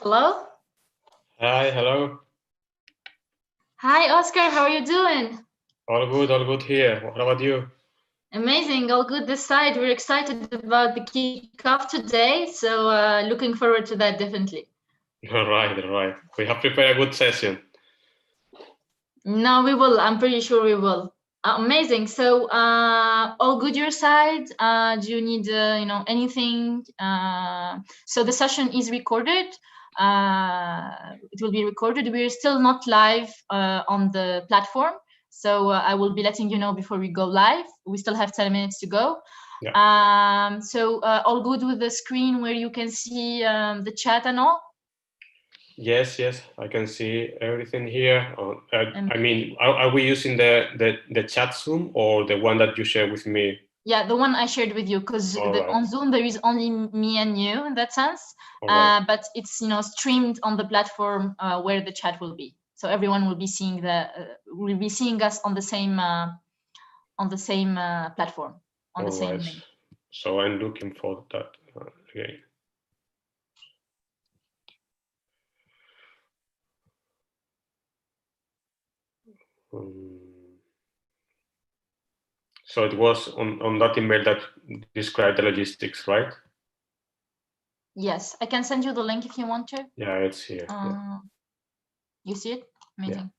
Hello? Hi, hello. Hi, Oscar. How are you doing? All good here. What about you? Amazing. All good this side. We're excited about the kickoff today, so looking forward to that definitely. All right. We have prepared a good session. No, we will. I'm pretty sure we will. Amazing. So, all good your side? Do you need, anything? So the session is recorded. It will be recorded. We're still not live on the platform. So I will be letting you know before we go live. We still have 10 minutes to go. Yeah. So all good with the screen where you can see the chat and all? Yes, I can see everything here. I mean, are we using the chat Zoom or the one that you shared with me? Yeah, the one I shared with you, because on Zoom there is only me and you in that sense, but it's streamed on the platform where the chat will be. So everyone will be seeing us on the same platform, on the same link. So I'm looking for that again. So it was on that email that described the logistics, right? Yes, I can send you the link if you want to. Yeah, it's here. You see it? Amazing.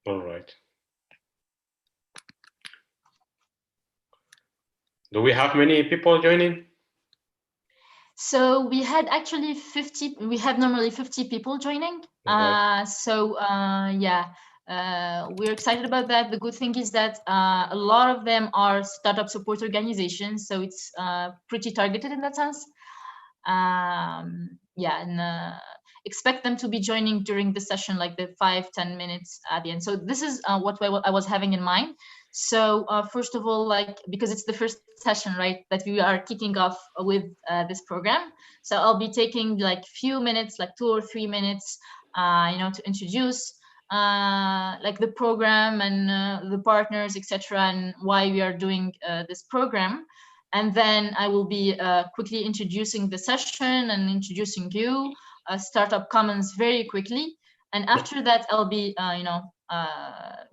Yeah. All right. Do we have many people joining? So we had actually 50. We have normally 50 people joining. We're excited about that. The good thing is that a lot of them are startup support organizations, so it's pretty targeted in that sense. Expect them to be joining during the session, like the 5-10 minutes at the end. So this is what I was having in mind. So first of all, because it's the first session, right, that we are kicking off with this program. So I'll be taking few minutes, 2 or 3 minutes, to introduce the program and the partners, etc., and why we are doing this program. And then I will be quickly introducing the session and introducing you, Startup Commons very quickly. And after that, I'll be,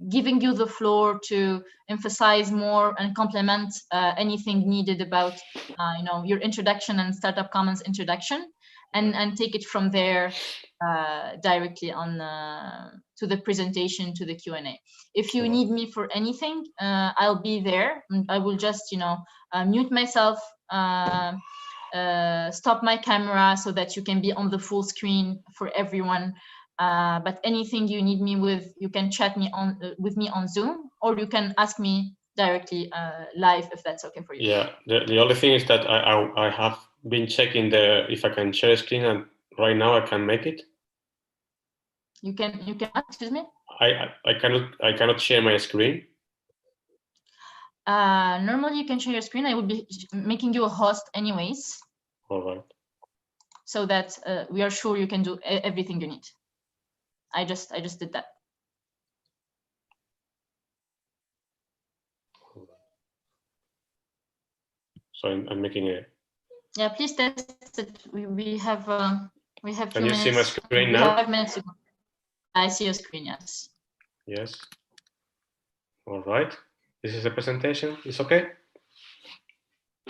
giving you the floor to emphasize more and complement anything needed about, your introduction and Startup Commons introduction, and take it from there directly on to the presentation, to the Q&A. If you need me for anything, I'll be there. I will just, mute myself, stop my camera so that you can be on the full screen for everyone. But anything you need me with, you can chat with me on Zoom, or you can ask me directly live if that's okay for you. Yeah, the only thing is that I have been checking if I can share a screen, and right now I can make it. You can excuse me? I cannot share my screen. Normally you can share your screen. I will be making you a host anyways. All right. So that we are sure you can do everything you need. I just did that. So I'm making it. Yeah, please test it. We have Can few you minutes. see my screen now? We have 5 minutes to go. I see your screen, yes. Yes. All right. This is a presentation. It's okay?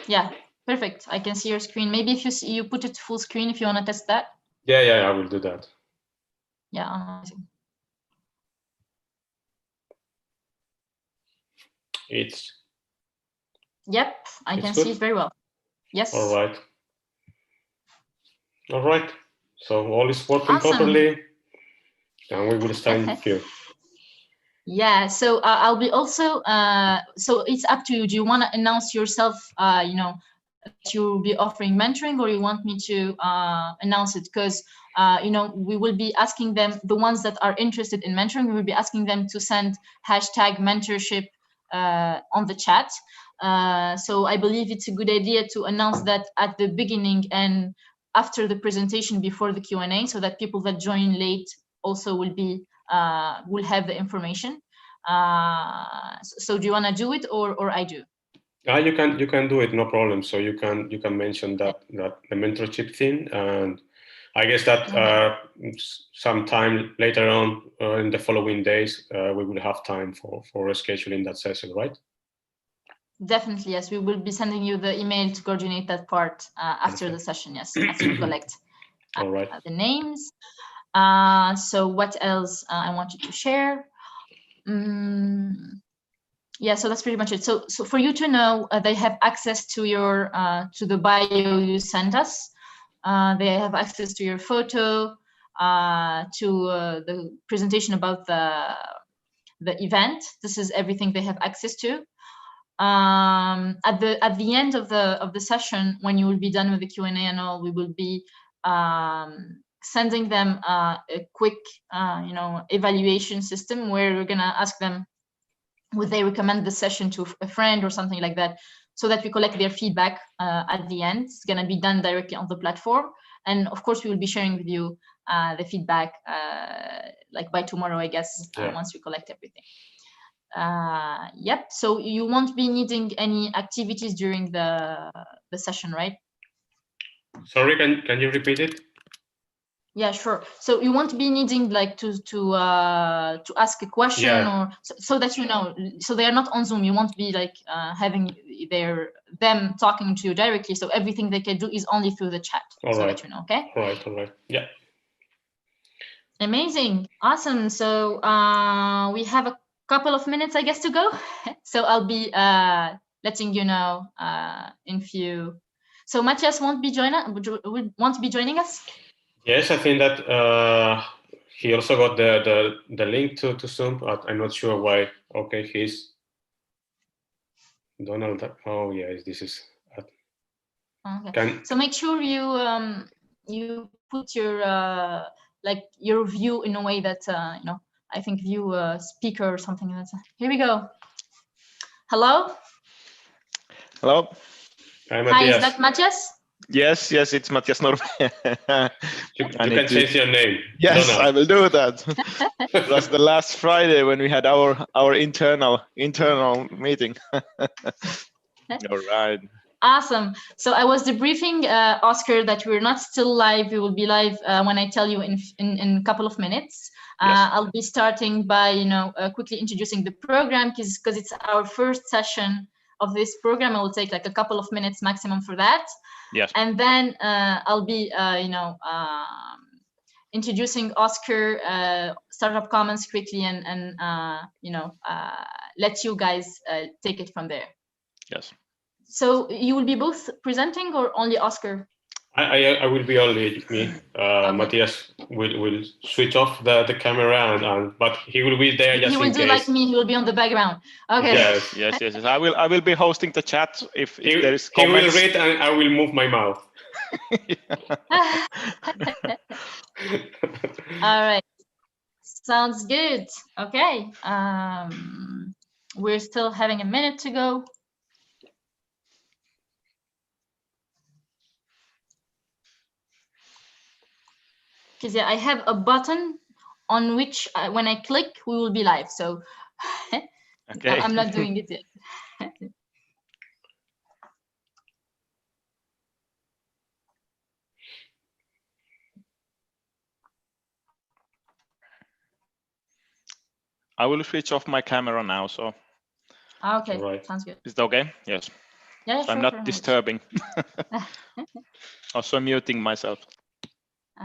Yeah, perfect. I can see your screen. Maybe if you put it full screen, if you want to test that. Yeah, I will do that. Yeah, amazing. Yep, I can see it very well. Yes. All right. So all is working properly, and we will start here. Yeah, so I'll be also, so it's up to you. Do you want to announce yourself, that you'll be offering mentoring, or you want me to announce it? Because, we will be asking them, the ones that are interested in mentoring, we will be asking them to send #mentorship on the chat. So I believe it's a good idea to announce that at the beginning and after the presentation, before the Q&A, so that people that join late also will have the information. So do you want to do it, or I do? You can do it, no problem. So you can mention that the mentorship thing, and I guess that sometime later on in the following days we will have time for scheduling that session, right? Definitely, yes. We will be sending you the email to coordinate that part after the session. Yes, after we collect all right. the names. So what else I wanted to share? Yeah, so that's pretty much it. So for you to know, they have access to your to the bio you sent us. They have access to your photo, to the presentation about the event. This is everything they have access to. At the end of the session, when you will be done with the Q&A and all, we will be sending them a quick evaluation system where we're gonna ask them would they recommend the session to a friend or something like that, so that we collect their feedback at the end. It's gonna be done directly on the platform, and of course we will be sharing with you the feedback like by tomorrow, I guess, once we collect everything. Yep, so you won't be needing any activities during the session, right? Sorry, can you repeat it? Yeah, sure. So you won't be needing like to ask a question, or so that you know. So they are not on Zoom. You won't be like having them talking to you directly. So everything they can do is only through the chat. So that you know. Okay. All right. Yeah. Amazing. Awesome. So we have a couple of minutes, I guess, to go. So I'll be letting you know in few. So Matthias won't be joining us. Yes, I think that he also got the link to Zoom, but I'm not sure why. Okay, he's Donald. Oh yes, this is. Okay. So make sure you put your like your view in a way that I think view speaker or something like that. Here we go. Hello. Hello. Hi, is that Matthias? Yes, it's Matthias Norm. You can change your name. Yes, Donald. I will do that. It was the last Friday when we had our internal meeting. All right. Awesome. So I was debriefing Oscar that we're not still live. We will be live when I tell you in a couple of minutes. Yes. I'll be starting by quickly introducing the program because it's our first session of this program. I will take like a couple of minutes maximum for that. Yes. And then I'll be introducing Oscar, startup comments quickly, and let you guys take it from there. Yes. So you will be both presenting or only Oscar? I will be only me. Okay. Matthias will switch off the camera, but he will be there just in case. He will do like me. He will be on the background. Okay. Yes. I will be hosting the chat if there is comments. He will read and I will move my mouth. All right. Sounds good. Okay. We're still having a minute to go. Because I have a button on which when I click, we will be live. So okay. I'm not doing it yet. I will switch off my camera now. So. Okay. Right. Sounds good. Is it okay? Yes. Yeah. So I'm not disturbing. Also muting myself.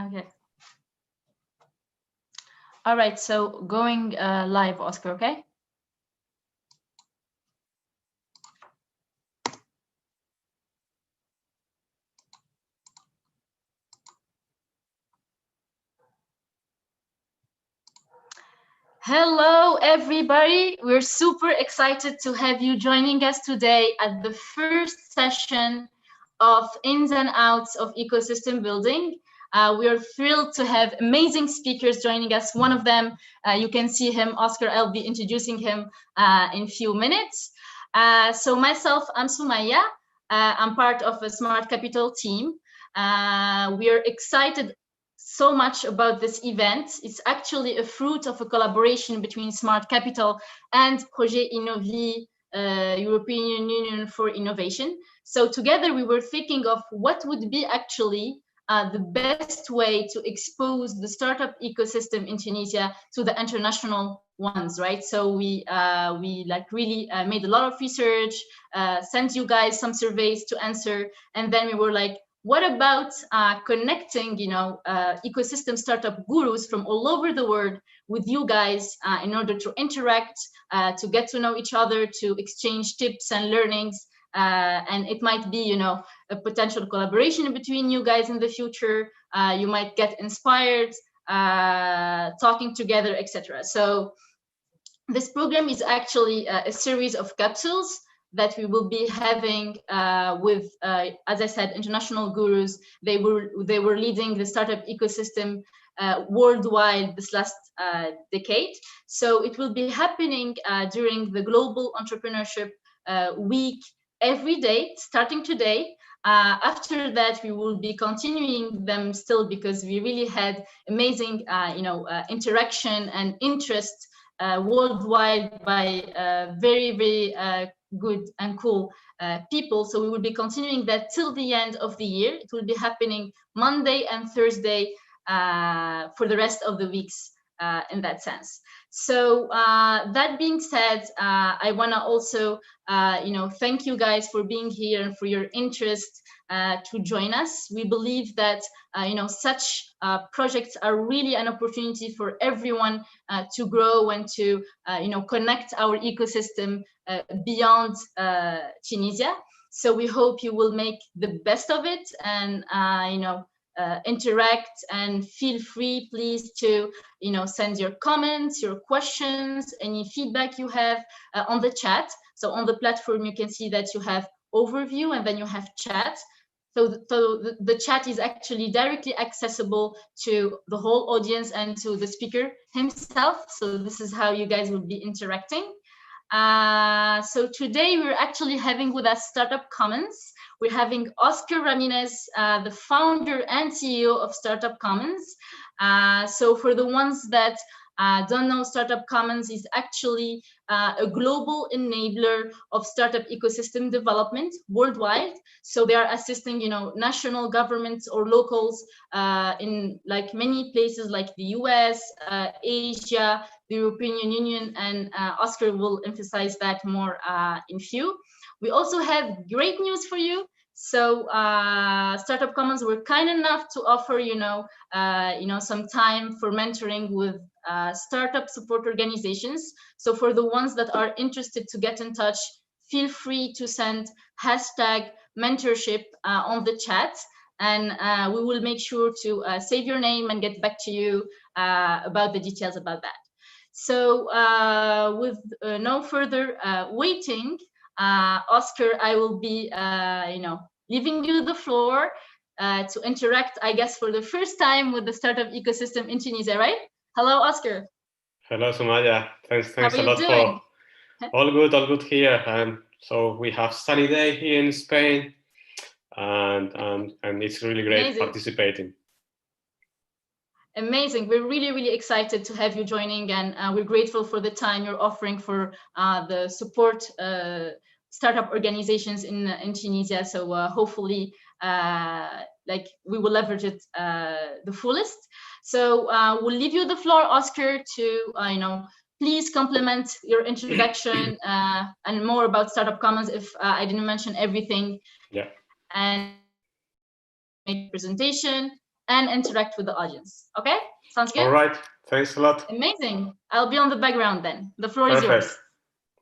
Okay. All right, so going live, Oscar, okay? Hello, everybody. We're super excited to have you joining us today at the first session of Ins and Outs of Ecosystem Building. We are thrilled to have amazing speakers joining us. One of them, you can see him, Oscar. I'll be introducing him in a few minutes. So myself, I'm Sumaya. I'm part of a Smart Capital team. We are excited. so much about this event. It's actually a fruit of a collaboration between Smart Capital and Projet Innovi, European Union for Innovation. So together we were thinking of what would be actually the best way to expose the startup ecosystem in Tunisia to the international ones, right? So we like really made a lot of research, sent you guys some surveys to answer, and then we were like, what about connecting, ecosystem startup gurus from all over the world with you guys in order to interact, to get to know each other, to exchange tips and learnings. And it might be, a potential collaboration between you guys in the future. You might get inspired, talking together, etc. So this program is actually a series of capsules that we will be having with, as I said, international gurus. They were leading the startup ecosystem worldwide this last decade. So it will be happening during the Global Entrepreneurship Week every day, starting today. After that, we will be continuing them still because we really had amazing, interaction and interest worldwide by very, very good and cool people. So we will be continuing that till the end of the year. It will be happening Monday and Thursday for the rest of the weeks in that sense. So that being said, I want to also, thank you guys for being here and for your interest to join us. We believe that, such projects are really an opportunity for everyone to grow and to, connect our ecosystem beyond Tunisia. So we hope you will make the best of it and, interact, and feel free, please, to send your comments, your questions, any feedback you have on the chat. So on the platform, you can see that you have overview and then you have chat. So the chat is actually directly accessible to the whole audience and to the speaker himself. So this is how you guys will be interacting. So today we're actually having with us Startup Commons. We're having Oscar Ramirez, the founder and CEO of Startup Commons. So for the ones that don't know, Startup Commons is actually a global enabler of startup ecosystem development worldwide. So they are assisting, national governments or locals in like many places like the US, Asia, the European Union, and Oscar will emphasize that more in few. We also have great news for you. So Startup Commons were kind enough to offer, some time for mentoring with startup support organizations. So for the ones that are interested to get in touch, feel free to send #mentorship on the chat, and we will make sure to save your name and get back to you about the details about that. So with no further waiting, Oscar, I will be, leaving you the floor to interact, I guess, for the first time with the startup ecosystem in Tunisia, right? Hello, Oscar. Hello, Sumaya. Thanks How are a you lot doing? for all good here. And so we have sunny day here in Spain, and it's really great. Amazing. Participating. Amazing. We're really, really excited to have you joining, and we're grateful for the time you're offering for the support startup organizations in Tunisia. So hopefully, we will leverage it the fullest. So we'll leave you the floor, Oscar, to please complement your introduction and more about Startup Commons if I didn't mention everything. Yeah. And make a presentation and interact with the audience. Okay, sounds good? All right, thanks a lot. Amazing. I'll be on the background then. The floor is yours.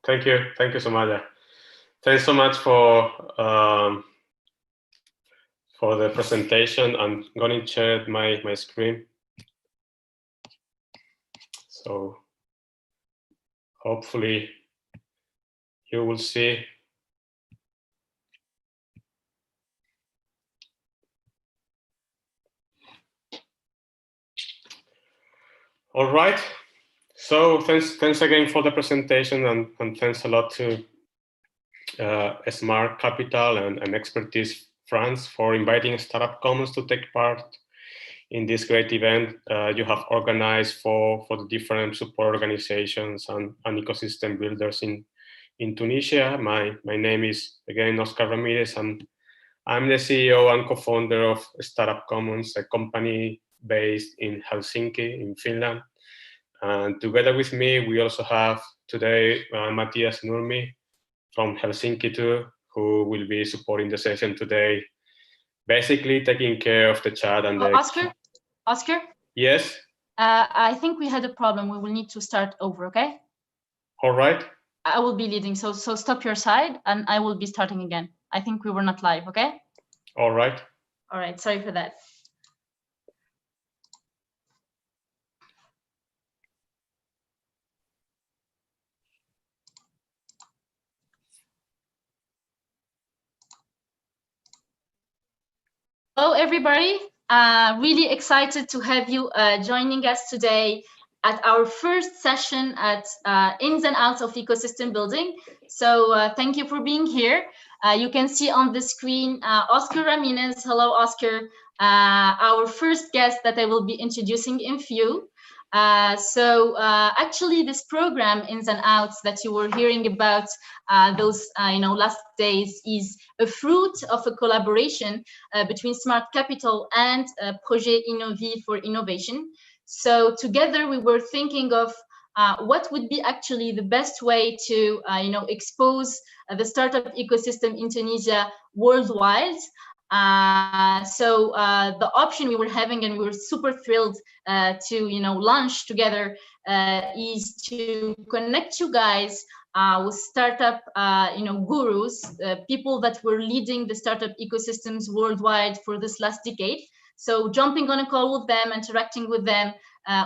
Thank you, Somalia. Thanks so much for the presentation. I'm going to share my screen. So hopefully you will see. All right. So thanks again for the presentation, and thanks a lot to Smart Capital and Expertise France for inviting Startup Commons to take part in this great event you have organized for the different support organizations and ecosystem builders in Tunisia. My name is, again, Oscar Ramirez, and I'm the CEO and co-founder of Startup Commons, a company based in Helsinki, in Finland. And together with me, we also have today Matthias Nurmi from Helsinki too, who will be supporting the session today, basically taking care of the chat and the... Oscar? Yes? I think we had a problem. We will need to start over, okay? All right. I will be leading, so stop your side, and I will be starting again. I think we were not live, okay? All right. All right, sorry for that. Hello, everybody. Really excited to have you joining us today at our first session at Ins and Outs of Ecosystem Building. So thank you for being here. You can see on the screen Oscar Ramirez. Hello, Oscar. Our first guest that I will be introducing in few. Actually, this program Ins and Outs that you were hearing about those last days is a fruit of a collaboration between Smart Capital and Projet Innovi for Innovation. So together we were thinking of what would be actually the best way to expose the startup ecosystem in Tunisia worldwide. The option we were having, and we were super thrilled to launch together, is to connect you guys with startup gurus, people that were leading the startup ecosystems worldwide for this last decade. So jumping on a call with them, interacting with them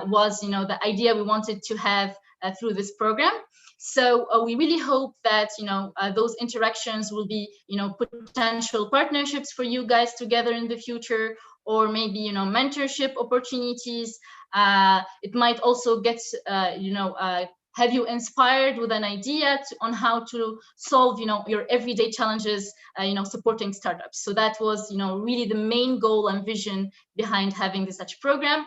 was the idea we wanted to have through this program. So we really hope that those interactions will be potential partnerships for you guys together in the future, or maybe mentorship opportunities. It might also get have you inspired with an idea on how to solve your everyday challenges supporting startups. So that was really the main goal and vision behind having such program.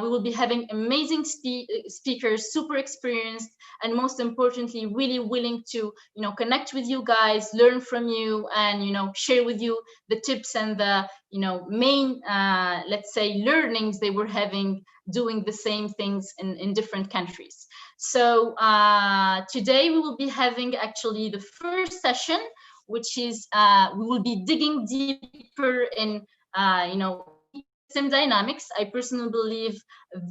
We will be having amazing speakers, super experienced, and most importantly, really willing to connect with you guys, learn from you, and share with you the tips and the main let's say learnings they were having doing the same things in different countries. So today we will be having actually the first session, which is we will be digging deeper in ecosystem dynamics. I personally believe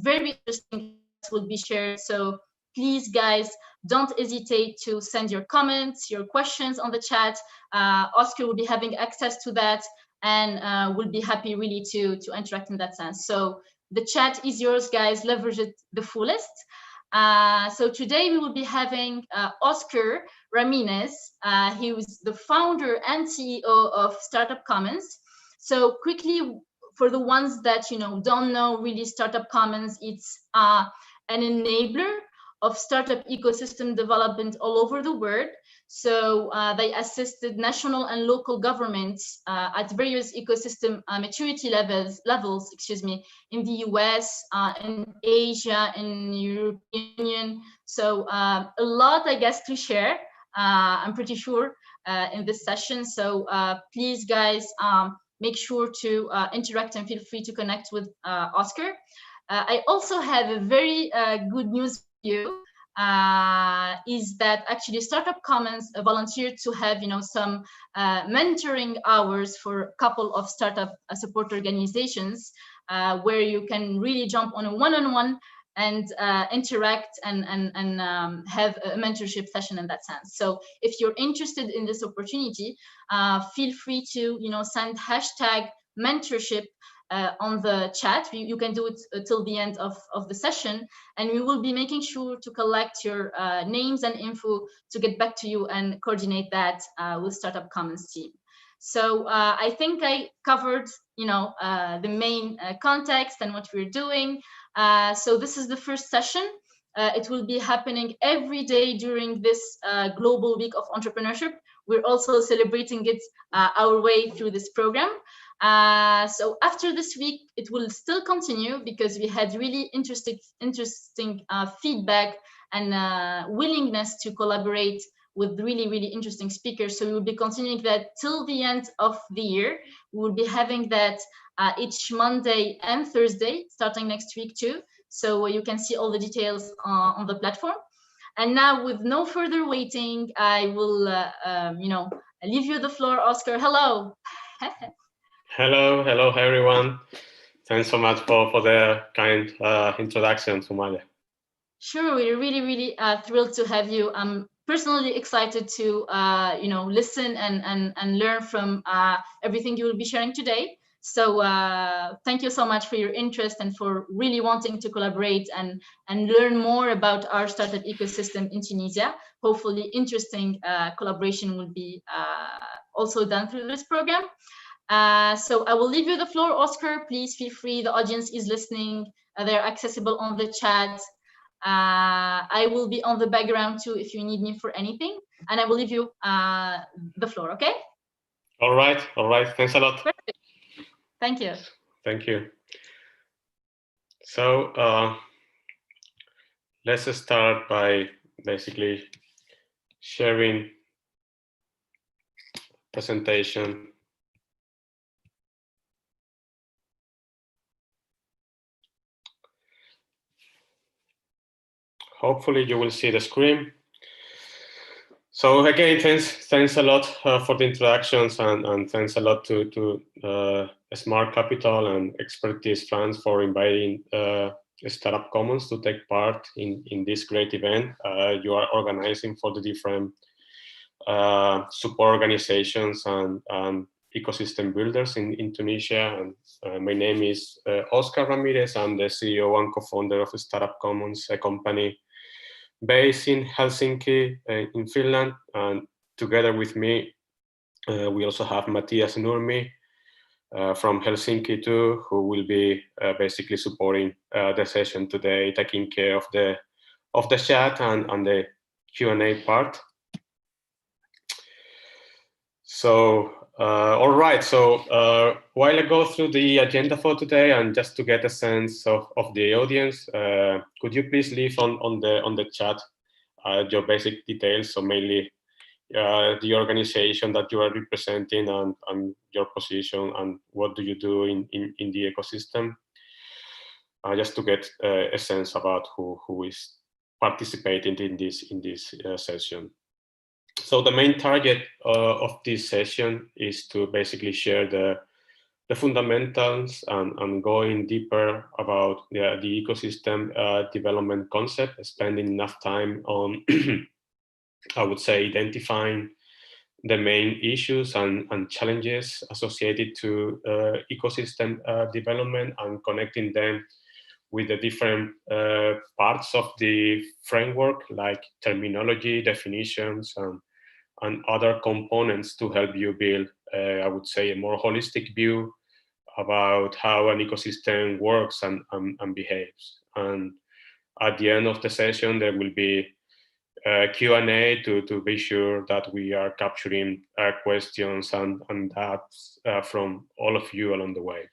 very interesting will be shared. So please, guys, don't hesitate to send your comments, your questions on the chat. Oscar will be having access to that, and we'll be happy really to interact in that sense. So the chat is yours, guys. Leverage it the fullest. So today we will be having Oscar Ramirez. He was the founder and CEO of Startup Commons. So quickly, for the ones that don't know really Startup Commons, it's an enabler of startup ecosystem development all over the world. So they assisted national and local governments at various ecosystem maturity levels, in the US, in Asia, in the European Union. So a lot, I guess, to share, I'm pretty sure, in this session. So please, guys, make sure to interact and feel free to connect with Oscar. I also have a very good news for you, is that actually Startup Commons volunteered to have some mentoring hours for a couple of startup support organizations, where you can really jump on a one-on-one and interact and have a mentorship session in that sense. So if you're interested in this opportunity, feel free to send hashtag mentorship on the chat. You can do it till the end of the session, and we will be making sure to collect your names and info to get back to you and coordinate that with Startup Commons team. So I think I covered the main context and what we're doing. So this is the first session. It will be happening every day during this Global Week of Entrepreneurship. We're also celebrating it our way through this program. So after this week, it will still continue because we had really interesting feedback and willingness to collaborate with really interesting speakers. So we will be continuing that till the end of the year. We will be having that each Monday and Thursday, starting next week too. So you can see all the details on the platform. And now, with no further waiting, I will, leave you the floor, Oscar. Hello. Hello, everyone. Thanks so much for the kind introduction, Somalia. Sure, we're really thrilled to have you. I'm personally excited to listen and learn from everything you will be sharing today. So thank you so much for your interest and for really wanting to collaborate and learn more about our startup ecosystem in Tunisia. Hopefully interesting collaboration will be also done through this program. So I will leave you the floor, Oscar. Please feel free. The audience is listening. They're accessible on the chat. I will be on the background too if you need me for anything. And I will leave you the floor, okay? All right. Thanks a lot. Perfect. Thank you. Thank you. So let's start by basically sharing presentation. Hopefully you will see the screen. So again, thanks a lot for the introductions and thanks a lot to Smart Capital and Expertise Funds for inviting Startup Commons to take part in this great event you are organizing for the different support organizations and ecosystem builders in Tunisia. And my name is Oscar Ramirez. I'm the CEO and co-founder of Startup Commons, a company based in Helsinki, in Finland, and together with me, we also have Matthias Nurmi from Helsinki too, who will be basically supporting the session today, taking care of the chat and the Q&A part. So, all right. So while I go through the agenda for today, and just to get a sense of the audience, could you please leave on the chat your basic details? So mainly the organization that you are representing and your position and what do you do in the ecosystem, just to get a sense about who is participating in this session. So the main target of this session is to basically share the fundamentals and going deeper about the ecosystem development concept, spending enough time on, I would say, identifying the main issues and challenges associated to ecosystem development and connecting them with the different parts of the framework, like terminology, definitions, and other components to help you build, I would say, a more holistic view about how an ecosystem works and behaves. And at the end of the session, there will be a Q&A to be sure that we are capturing questions and doubts from all of you along the way.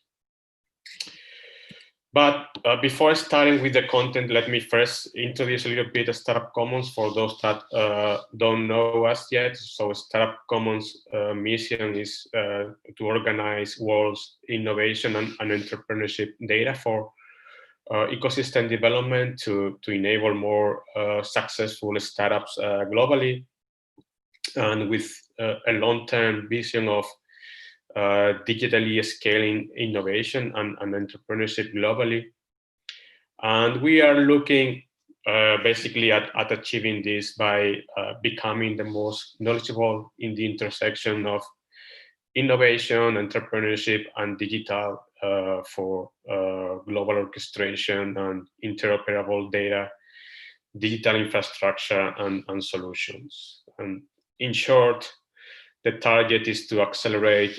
But before starting with the content, let me first introduce a little bit of Startup Commons for those that don't know us yet. So Startup Commons' mission is to organize world's innovation and entrepreneurship data for ecosystem development to enable more successful startups globally, and with a long-term vision of digitally scaling innovation and entrepreneurship globally. And we are looking basically at achieving this by becoming the most knowledgeable in the intersection of innovation, entrepreneurship, and digital for global orchestration and interoperable data, digital infrastructure, and solutions. And in short, the target is to accelerate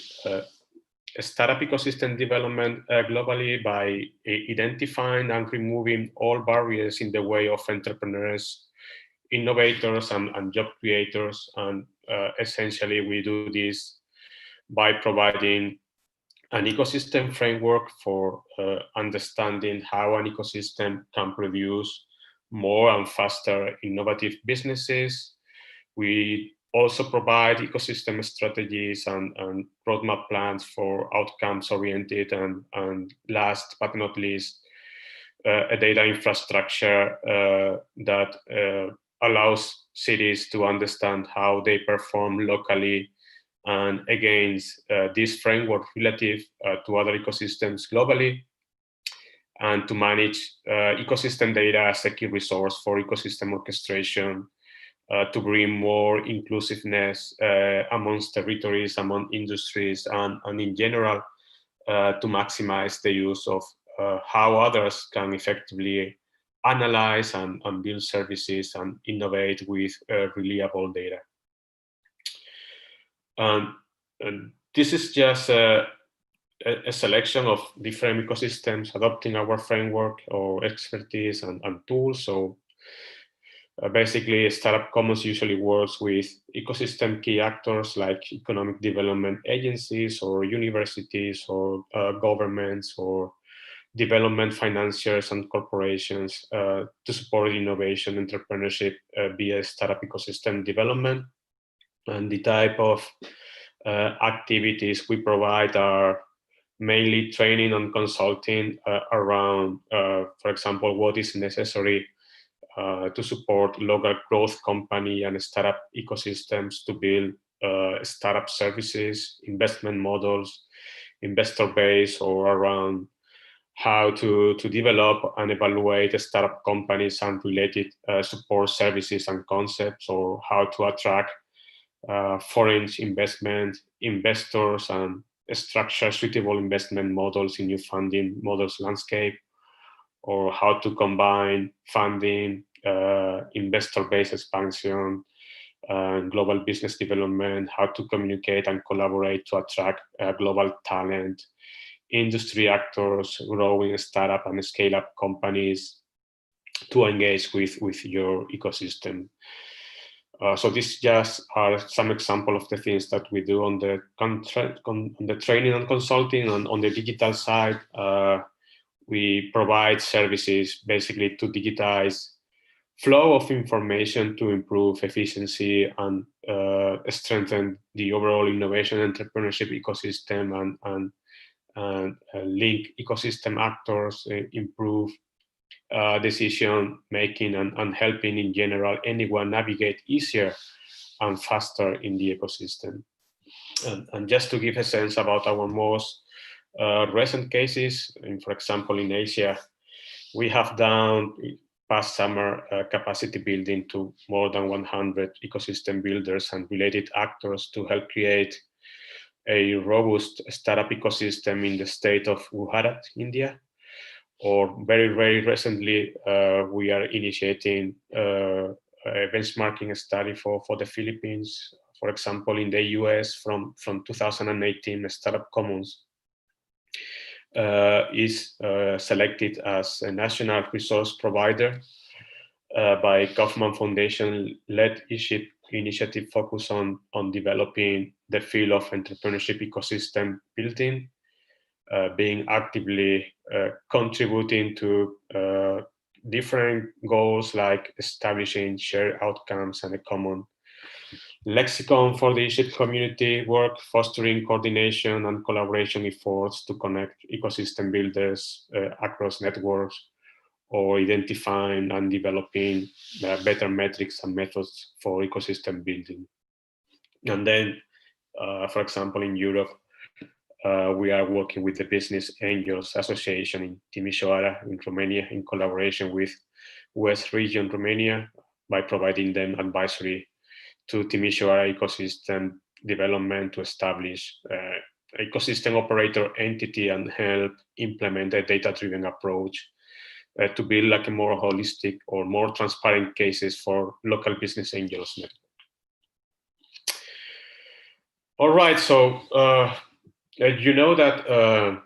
startup ecosystem development globally by identifying and removing all barriers in the way of entrepreneurs, innovators, and job creators. And essentially, we do this by providing an ecosystem framework for understanding how an ecosystem can produce more and faster innovative businesses. We also provide ecosystem strategies and roadmap plans for outcomes-oriented and last but not least, a data infrastructure that allows cities to understand how they perform locally and against this framework relative to other ecosystems globally, and to manage ecosystem data as a key resource for ecosystem orchestration, to bring more inclusiveness amongst territories, among industries, and in general, to maximize the use of how others can effectively analyze and build services and innovate with reliable data. And this is just a selection of different ecosystems adopting our framework or expertise and tools. So basically, Startup Commons usually works with ecosystem key actors like economic development agencies or universities or governments or development financiers and corporations to support innovation, entrepreneurship via startup ecosystem development. And the type of activities we provide are mainly training and consulting around, for example, what is necessary to support local growth company and startup ecosystems to build startup services, investment models, investor base, or around how to develop and evaluate startup companies and related support services and concepts, or how to attract foreign investors and structure suitable investment models in new funding models landscape, or how to combine funding, investor base expansion, global business development, how to communicate and collaborate to attract global talent, industry actors, growing startup and scale-up companies to engage with your ecosystem. So these just are some example of the things that we do on the training and consulting. And on the digital side, we provide services basically to digitize flow of information to improve efficiency and strengthen the overall innovation entrepreneurship ecosystem and link ecosystem actors, improve decision making and helping in general anyone navigate easier and faster in the ecosystem. And just to give a sense about our most recent cases, for example, in Asia, we have done past summer capacity building to more than 100 ecosystem builders and related actors to help create a robust startup ecosystem in the state of Gujarat, India. Or very, very recently, we are initiating a benchmarking study for the Philippines. For example, in the US from 2018, Startup Commons is selected as a national resource provider by Kaufman Foundation-led initiative focused on developing the field of entrepreneurship ecosystem building, being actively contributing to different goals like establishing shared outcomes and a common lexicon for the Egypt community work, fostering coordination and collaboration efforts to connect ecosystem builders across networks, or identifying and developing better metrics and methods for ecosystem building. And then, for example, in Europe, we are working with the Business Angels Association in Timișoara in Romania in collaboration with West Region Romania by providing them advisory to Timișoara ecosystem development to establish ecosystem operator entity and help implement a data-driven approach to build like a more holistic or more transparent cases for local business angels network. All right, so you know that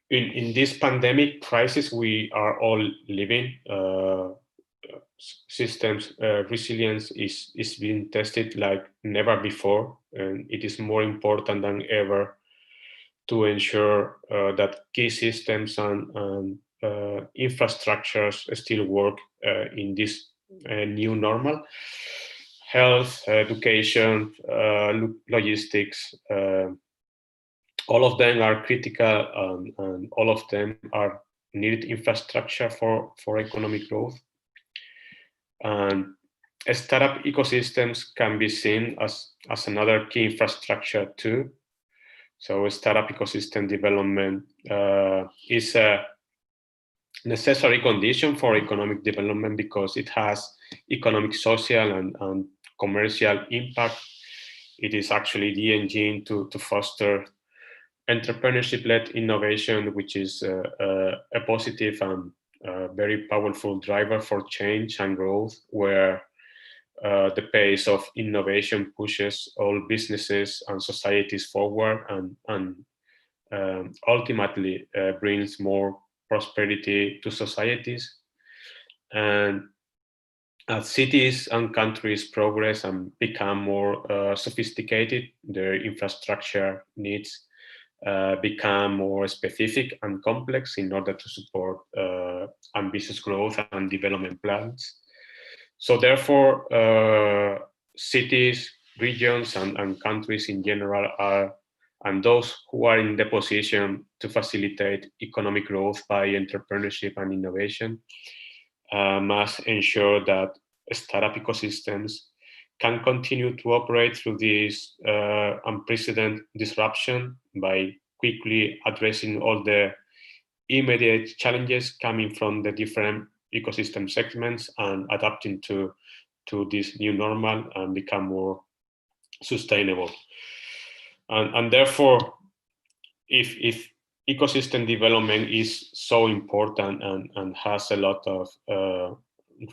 in this pandemic crisis we are all living, systems resilience is being tested like never before, and it is more important than ever to ensure that key systems and infrastructures still work in this new normal. Health, education, logistics, all of them are critical, and all of them are needed infrastructure for economic growth. And startup ecosystems can be seen as another key infrastructure too. So startup ecosystem development is a necessary condition for economic development because it has economic, social, and commercial impact. It is actually the engine to foster entrepreneurship-led innovation, which is a positive and very powerful driver for change and growth, where the pace of innovation pushes all businesses and societies forward and ultimately brings more prosperity to societies. And as cities and countries progress and become more sophisticated, their infrastructure needs become more specific and complex in order to support ambitious growth and development plans. So therefore, cities, regions, and countries in general are, and those who are in the position to facilitate economic growth by entrepreneurship and innovation, must ensure that startup ecosystems can continue to operate through this unprecedented disruption by quickly addressing all the immediate challenges coming from the different ecosystem segments and adapting to this new normal and become more sustainable. And therefore, if ecosystem development is so important and has a lot of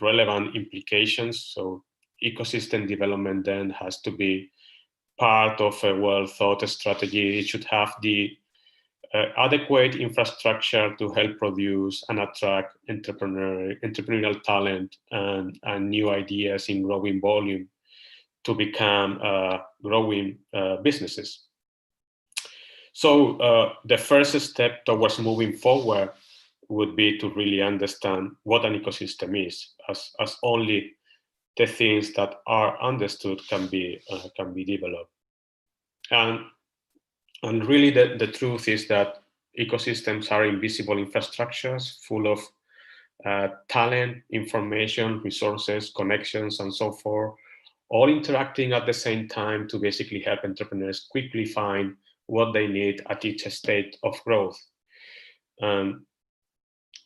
relevant implications, so ecosystem development then has to be part of a well-thought strategy. It should have the adequate infrastructure to help produce and attract entrepreneurial talent and new ideas in growing volume to become growing businesses. So the first step towards moving forward would be to really understand what an ecosystem is, as only the things that are understood can be developed. And really the truth is that ecosystems are invisible infrastructures full of talent, information, resources, connections, and so forth, all interacting at the same time to basically help entrepreneurs quickly find what they need at each stage of growth.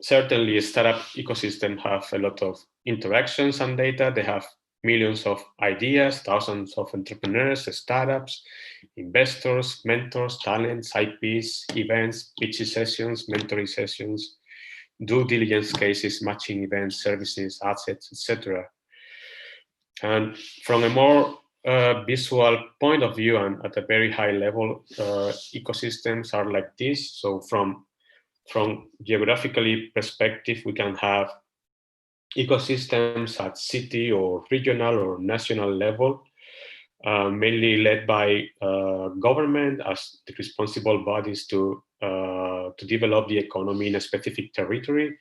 Certainly, a startup ecosystem have a lot of interactions and data. They have millions of ideas, thousands of entrepreneurs, startups, investors, mentors, talents, IPs, events, pitch sessions, mentoring sessions, due diligence cases, matching events, services, assets, etc. And from a more visual point of view and at a very high level, ecosystems are like this. So from geographically perspective, we can have ecosystems at city or regional or national level, mainly led by government as the responsible bodies to develop the economy in a specific territory.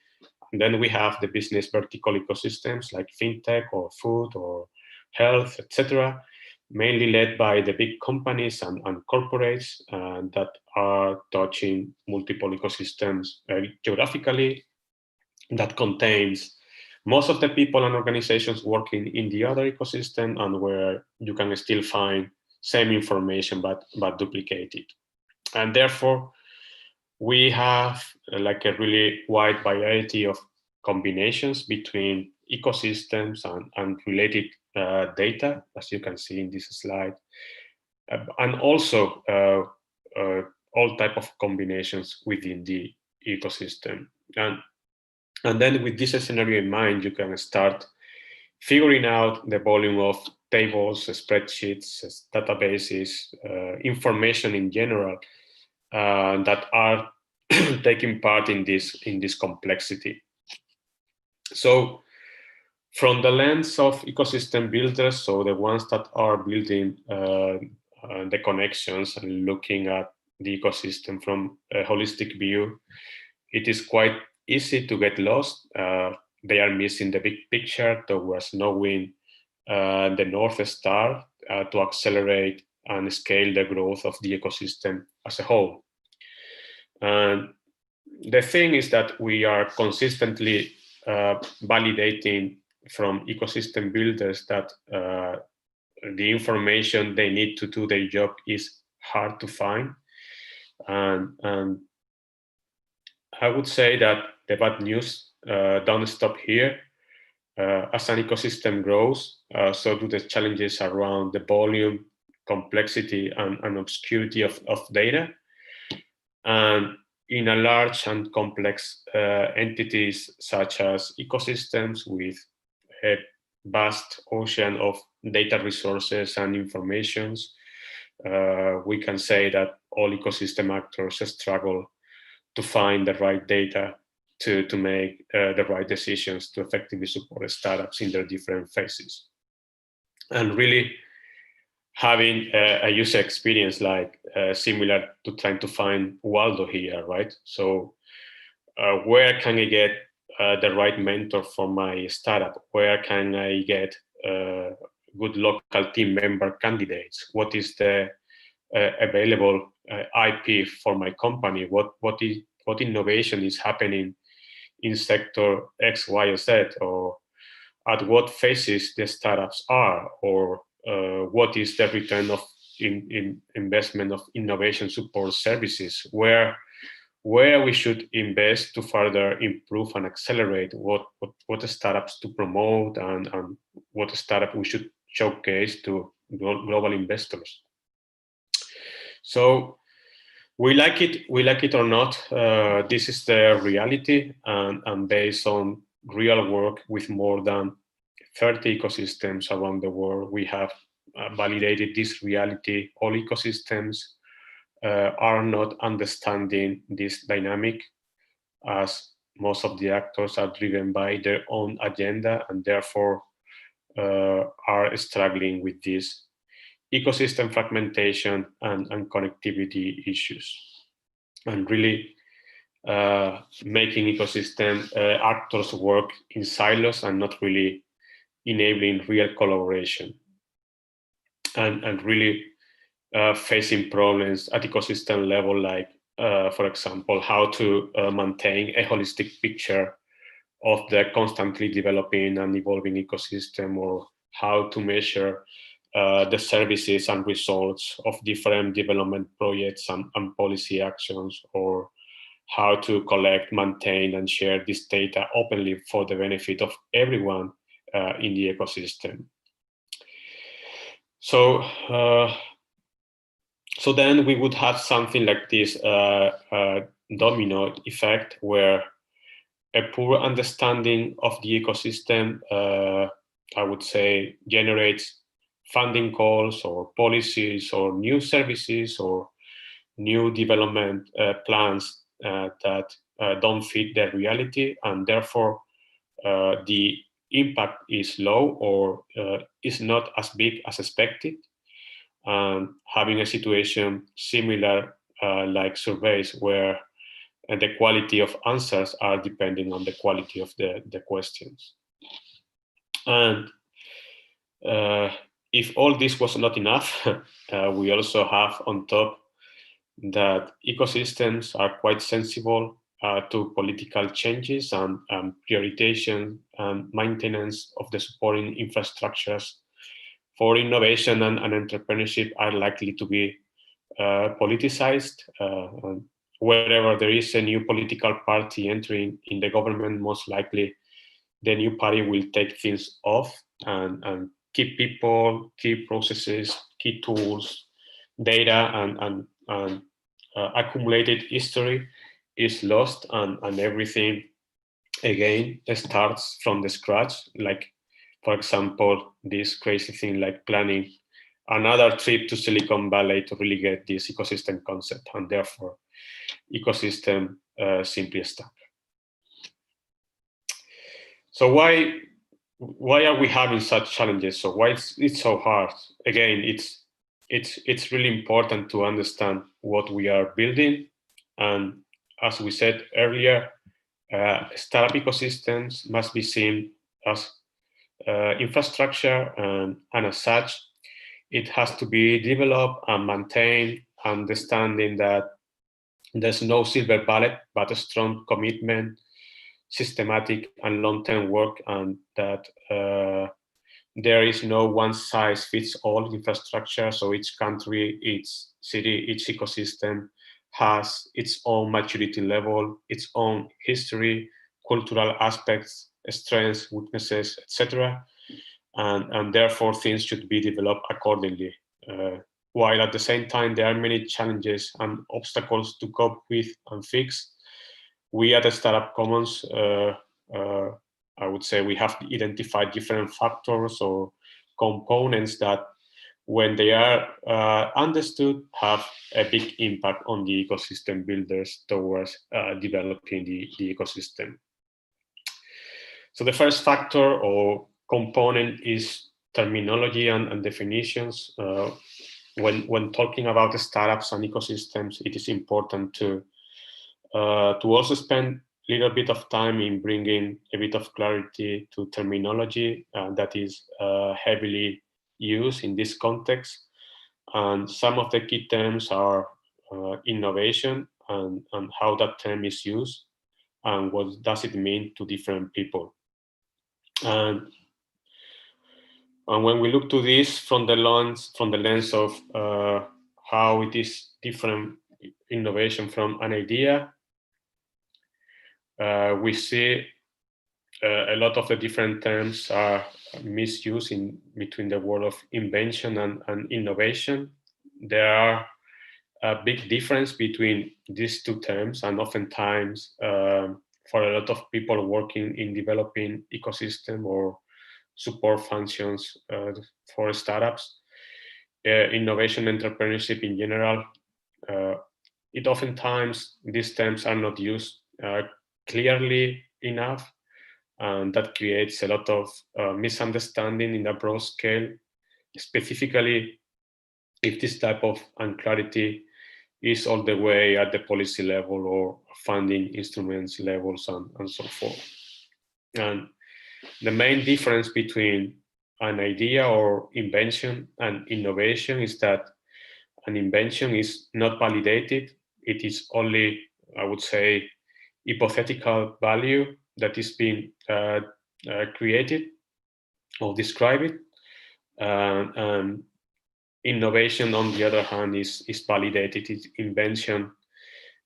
And then we have the business vertical ecosystems like fintech or food or health, etc., mainly led by the big companies and corporates that are touching multiple ecosystems geographically, that contains most of the people and organizations working in the other ecosystem, and where you can still find same information but duplicated. And therefore, we have like a really wide variety of combinations between ecosystems and related data, as you can see in this slide, and also all type of combinations within the ecosystem. And then with this scenario in mind, you can start figuring out the volume of tables, spreadsheets, databases, information in general that are taking part in this complexity. So from the lens of ecosystem builders, so the ones that are building the connections and looking at the ecosystem from a holistic view, it is quite easy to get lost. They are missing the big picture towards knowing the North Star to accelerate and scale the growth of the ecosystem as a whole. And the thing is that we are consistently validating from ecosystem builders that the information they need to do their job is hard to find. And I would say that the bad news don't stop here. As an ecosystem grows, so do the challenges around the volume, complexity, and obscurity of data. And in a large and complex entities such as ecosystems with a vast ocean of data resources and informations, we can say that all ecosystem actors struggle to find the right data to make the right decisions to effectively support startups in their different phases. And really having a user experience like similar to trying to find Waldo here, right? So where can I get the right mentor for my startup? Where can I get good local team member candidates? What is the available IP for my company? What innovation is happening in sector X, Y, or Z, or at what phases the startups are, or what is the return of in investment of innovation support services, where we should invest to further improve and accelerate what startups to promote and what startup we should showcase to global investors. So we like it or not, this is the reality, and based on real work with more than 30 ecosystems around the world, we have validated this reality. All ecosystems are not understanding this dynamic, as most of the actors are driven by their own agenda and therefore are struggling with this ecosystem fragmentation and connectivity issues, and really making ecosystem actors work in silos and not really enabling real collaboration, and really facing problems at ecosystem level, like for example, how to maintain a holistic picture of the constantly developing and evolving ecosystem, or how to measure the services and results of different development projects and policy actions, or how to collect, maintain, and share this data openly for the benefit of everyone in the ecosystem. So, so then we would have something like this domino effect, where a poor understanding of the ecosystem, I would say, generates funding calls or policies or new services or new development plans that don't fit the reality, and therefore the impact is low or is not as big as expected. Having a situation similar like surveys, where the quality of answers are depending on the quality of the questions. And if all this was not enough, we also have on top that ecosystems are quite sensible to political changes and prioritization and maintenance of the supporting infrastructures for innovation and entrepreneurship are likely to be politicized. Wherever there is a new political party entering in the government, most likely the new party will take things off and key people, key processes, key tools, data, and accumulated history is lost, and everything again starts from the scratch. Like, for example, this crazy thing like planning another trip to Silicon Valley to really get this ecosystem concept, and therefore ecosystem simply stuck. So why are we having such challenges? So why it's so hard? Again, it's it's really important to understand what we are building. And as we said earlier, startup ecosystems must be seen as infrastructure, and as such, it has to be developed and maintained, understanding that there's no silver bullet, but a strong commitment, systematic and long-term work, and that there is no one-size-fits-all infrastructure. So each country, each city, each ecosystem has its own maturity level, its own history, cultural aspects, strengths, weaknesses, etc. And therefore things should be developed accordingly. While at the same time there are many challenges and obstacles to cope with and fix, we at the Startup Commons, I would say we have identified different factors or components that, when they are understood, have a big impact on the ecosystem builders towards developing the ecosystem. So the first factor or component is terminology and definitions. When talking about the startups and ecosystems, it is important to also spend a little bit of time in bringing a bit of clarity to terminology that is heavily used in this context. And some of the key terms are innovation and how that term is used and what does it mean to different people. And when we look to this from the lens of how it is different innovation from an idea, we see a lot of the different terms are misused in between the word of invention and innovation. There are a big difference between these two terms, and oftentimes for a lot of people working in developing ecosystem or support functions for startups, innovation, entrepreneurship in general, it oftentimes these terms are not used clearly enough, and that creates a lot of misunderstanding in a broad scale, specifically if this type of unclarity is all the way at the policy level or funding instruments levels and so forth. And the main difference between an idea or invention and innovation is that an invention is not validated. It is only, I would say, hypothetical value that is being created or described. Innovation, on the other hand, is validated. Its invention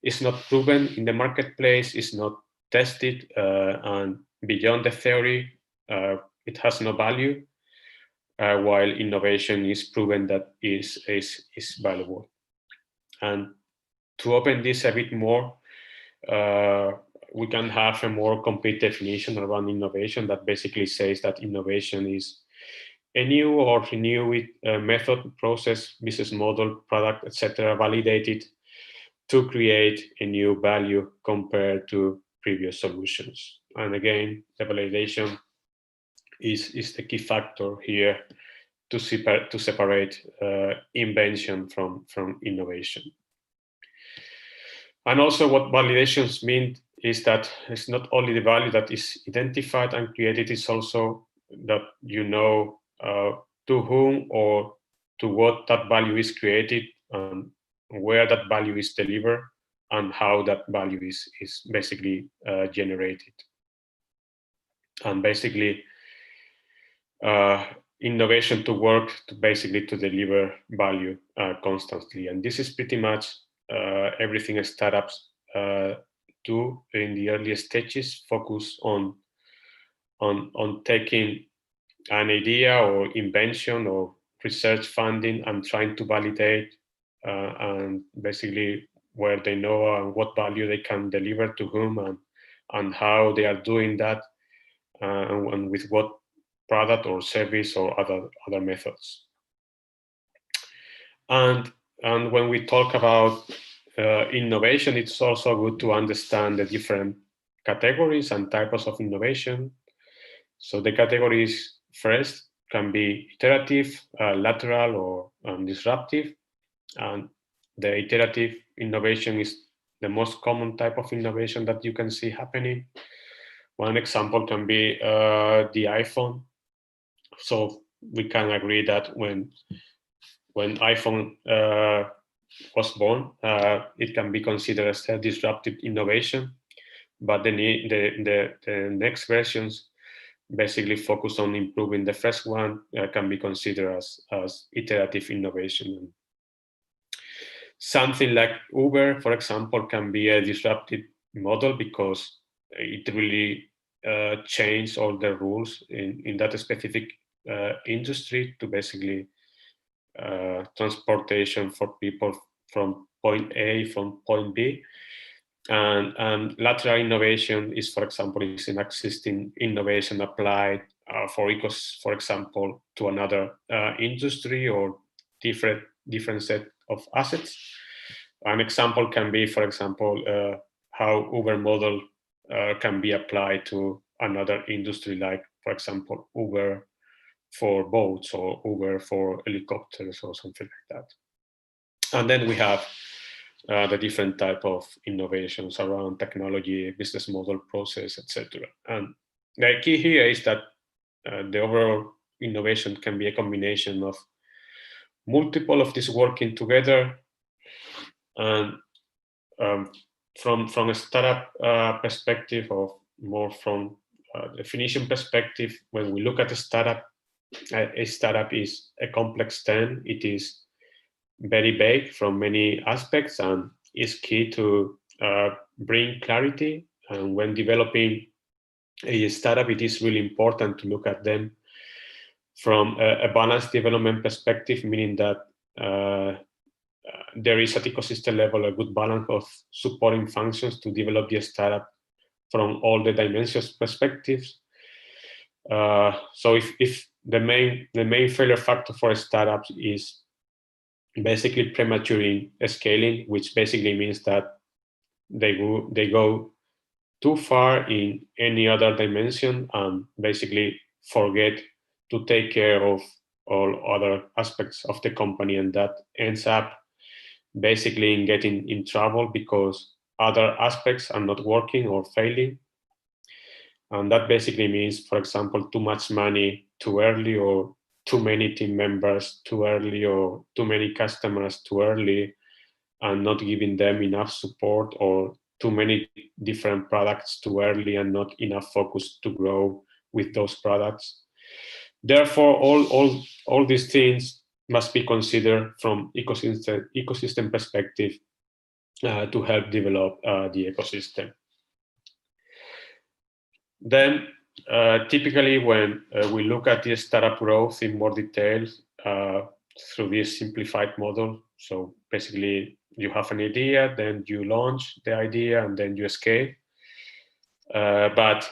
is not proven in the marketplace, is not tested, and beyond the theory, it has no value. While innovation is proven that is valuable. And to open this a bit more, we can have a more complete definition around innovation that basically says that innovation is a new or renewed method, process, business model, product, etc., validated to create a new value compared to previous solutions. And again, the validation is the key factor here to separate invention from innovation. And also what validations mean is that it's not only the value that is identified and created, it's also that you know to whom or to what that value is created, and where that value is delivered, and how that value is basically generated. And basically innovation to work to basically to deliver value constantly. And this is pretty much everything startups do in the early stages, focus on taking an idea or invention or research funding and trying to validate and basically where they know and what value they can deliver to whom, and how they are doing that, and with what product or service or other methods. And when we talk about innovation, it's also good to understand the different categories and types of innovation. So the categories first can be iterative, lateral, or disruptive. And the iterative innovation is the most common type of innovation that you can see happening. One example can be the iPhone. So we can agree that when iPhone was born, it can be considered as a disruptive innovation, but the next versions basically focus on improving the first one, can be considered as iterative innovation. Something like Uber, for example, can be a disruptive model because it really changed all the rules in that specific industry to basically transportation for people from point A from point B. And lateral innovation is, for example, is an existing innovation applied for example, to another industry or different set of assets. An example can be, for example, how Uber model can be applied to another industry, like, for example, Uber for boats or Uber for helicopters or something like that. And then we have the different type of innovations around technology, business model, process, etc. And the key here is that the overall innovation can be a combination of multiple of these working together. And from a startup perspective, or more from definition perspective, when we look at a startup is a complex term. It is very vague from many aspects and is key to bring clarity. And when developing a startup, it is really important to look at them from a balanced development perspective, meaning that there is at ecosystem level a good balance of supporting functions to develop the startup from all the dimensions perspectives. So if the main failure factor for startups is basically premature scaling, which basically means that they go too far in any other dimension and basically forget to take care of all other aspects of the company, and that ends up basically in getting in trouble because other aspects are not working or failing. And that basically means, for example, too much money too early, or too many team members too early, or too many customers too early and not giving them enough support, or too many different products too early and not enough focus to grow with those products. Therefore, all these things must be considered from ecosystem perspective to help develop the ecosystem. Then, typically, when we look at the startup growth in more detail through this simplified model, so basically you have an idea, then you launch the idea, and then you scale. But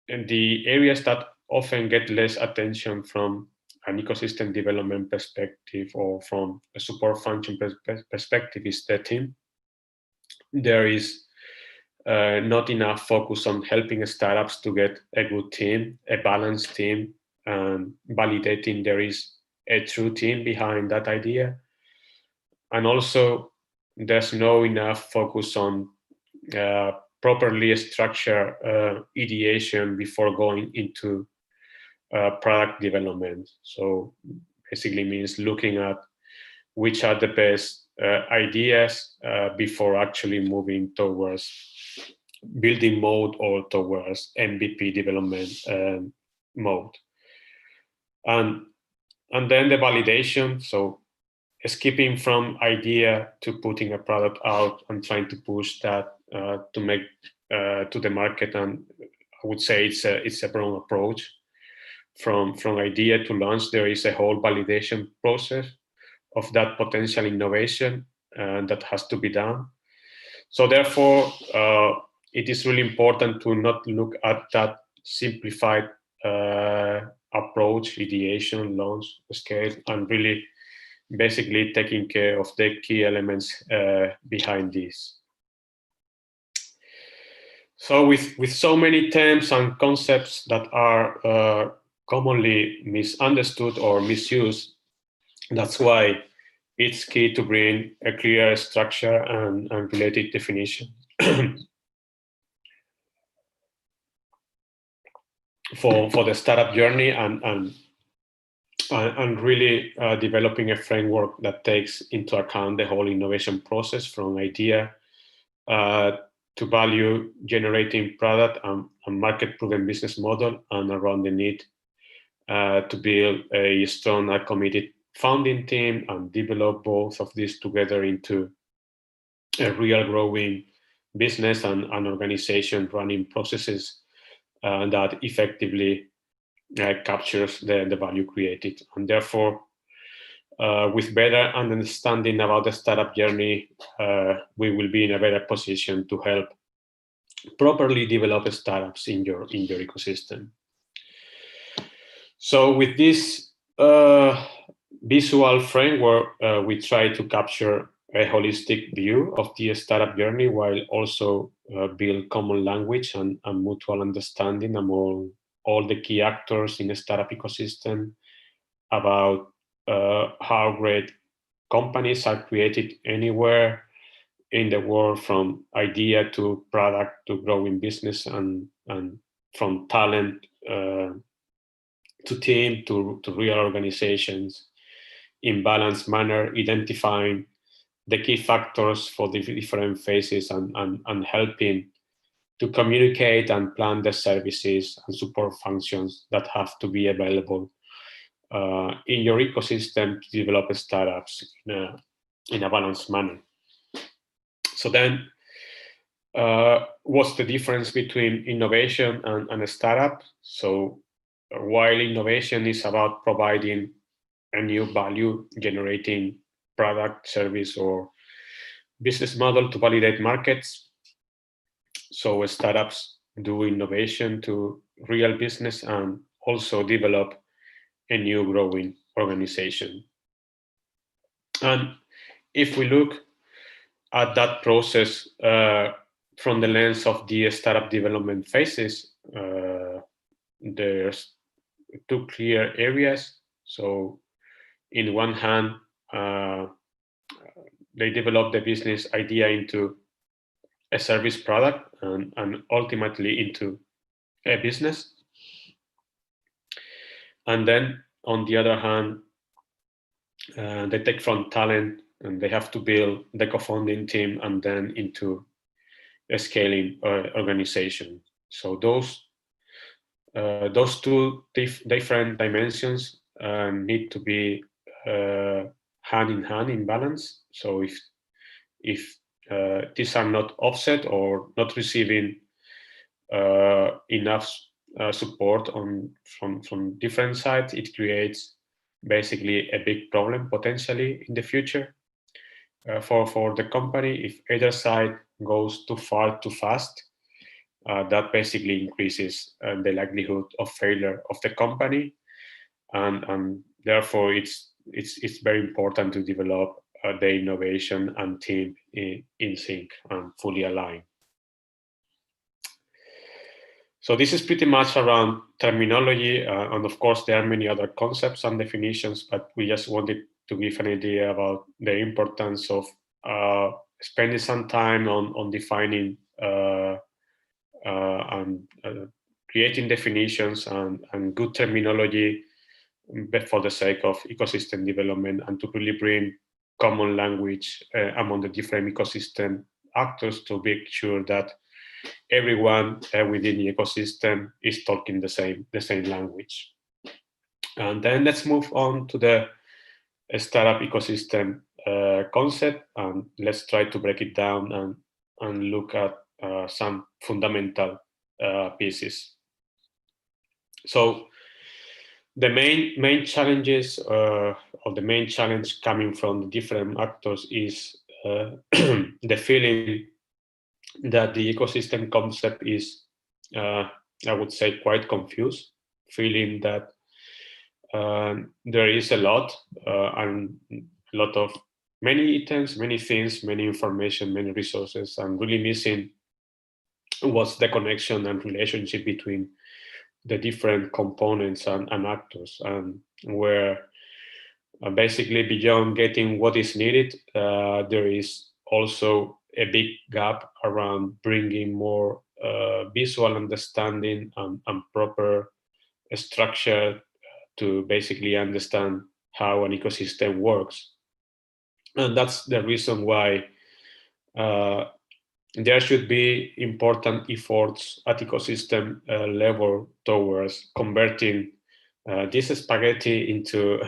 in the areas that often get less attention from an ecosystem development perspective or from a support function perspective is the team. There is not enough focus on helping startups to get a good team, a balanced team, and validating there is a true team behind that idea. And also, there's no enough focus on properly structure ideation before going into product development. So basically means looking at which are the best ideas before actually moving towards building mode or towards MVP development mode. And then the validation, so skipping from idea to putting a product out and trying to push that to make to the market. And I would say it's a wrong approach. From idea to launch, there is a whole validation process of that potential innovation that has to be done. So therefore, it is really important to not look at that simplified approach, ideation, launch, scale, and really basically taking care of the key elements behind this. So with so many terms and concepts that are commonly misunderstood or misused. That's why it's key to bring a clear structure and related definition for the startup journey, and really developing a framework that takes into account the whole innovation process from idea to value generating product and market proven business model, and around the need to build a strong and committed founding team and develop both of these together into a real growing business and an organization running processes that effectively captures the value created. And therefore, with better understanding about the startup journey, we will be in a better position to help properly develop startups in your ecosystem. So with this visual framework, we try to capture a holistic view of the startup journey while also build common language and mutual understanding among all the key actors in the startup ecosystem about how great companies are created anywhere in the world, from idea to product to growing business, and from talent to team to real organizations in balanced manner, identifying the key factors for the different phases and helping to communicate and plan the services and support functions that have to be available in your ecosystem to develop startups in a balanced manner. So then, what's the difference between innovation and a startup? So while innovation is about providing a new value generating product, service, or business model to validate markets, so startups do innovation to real business and also develop a new growing organization. And if we look at that process from the lens of the startup development phases, there's two clear areas. So in one hand, they develop the business idea into a service product and ultimately into a business. And then on the other hand, they take from talent and they have to build the co-founding team and then into a scaling organization. So those two different dimensions need to be hand in hand in balance. So if these are not offset or not receiving enough support from different sides, it creates basically a big problem potentially in the future for the company. If either side goes too far too fast, that basically increases the likelihood of failure of the company, and therefore it's very important to develop the innovation and team in sync and fully aligned. So this is pretty much around terminology, and of course there are many other concepts and definitions, but we just wanted to give an idea about the importance of spending some time on defining and creating definitions and good terminology for the sake of ecosystem development, and to really bring common language among the different ecosystem actors to make sure that everyone within the ecosystem is talking the same language. And then let's move on to the startup ecosystem concept, and let's try to break it down and look at some fundamental pieces. So the main challenges or the main challenge coming from the different actors is the feeling that the ecosystem concept is, I would say, quite confused, feeling that there is a lot and a lot of many items, many things, many information, many resources, and really missing what's the connection and relationship between the different components and actors, and where basically beyond getting what is needed, there is also a big gap around bringing more visual understanding and proper structure to basically understand how an ecosystem works. And that's the reason why there should be important efforts at ecosystem level towards converting this spaghetti into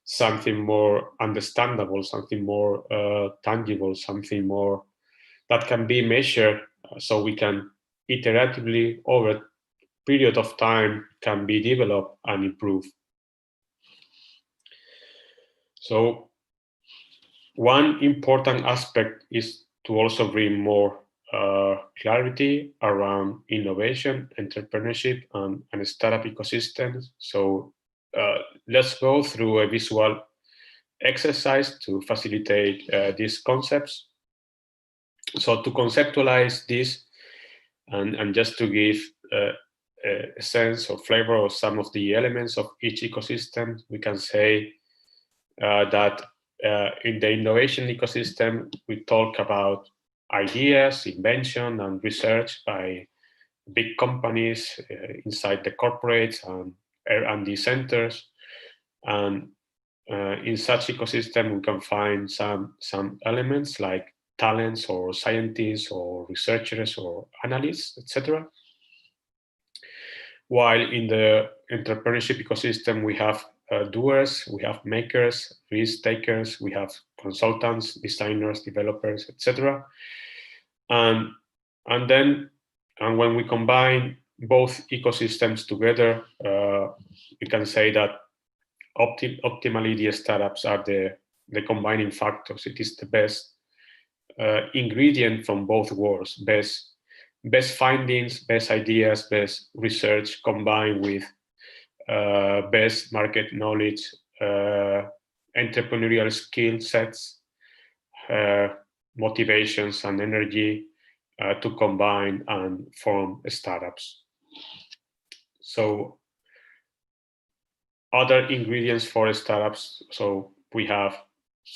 something more understandable, something more tangible, something more that can be measured, so we can iteratively over a period of time can be developed and improved. So one important aspect is to also bring more clarity around innovation, entrepreneurship, and startup ecosystems. So let's go through a visual exercise to facilitate these concepts. So to conceptualize this, and just to give a sense or flavor of some of the elements of each ecosystem, we can say that in the innovation ecosystem, we talk about ideas, invention, and research by big companies inside the corporates and R&D centers. And in such ecosystem, we can find some elements like talents or scientists or researchers or analysts, etc. While in the entrepreneurship ecosystem, we have doers, we have makers, risk takers, we have consultants, designers, developers, etc. And when we combine both ecosystems together, we can say that optimally the startups are the combining factors. It is the best ingredient from both worlds: best findings, best ideas, best research combined with best market knowledge, entrepreneurial skill sets, motivations, and energy to combine and form startups. So other ingredients for startups. So we have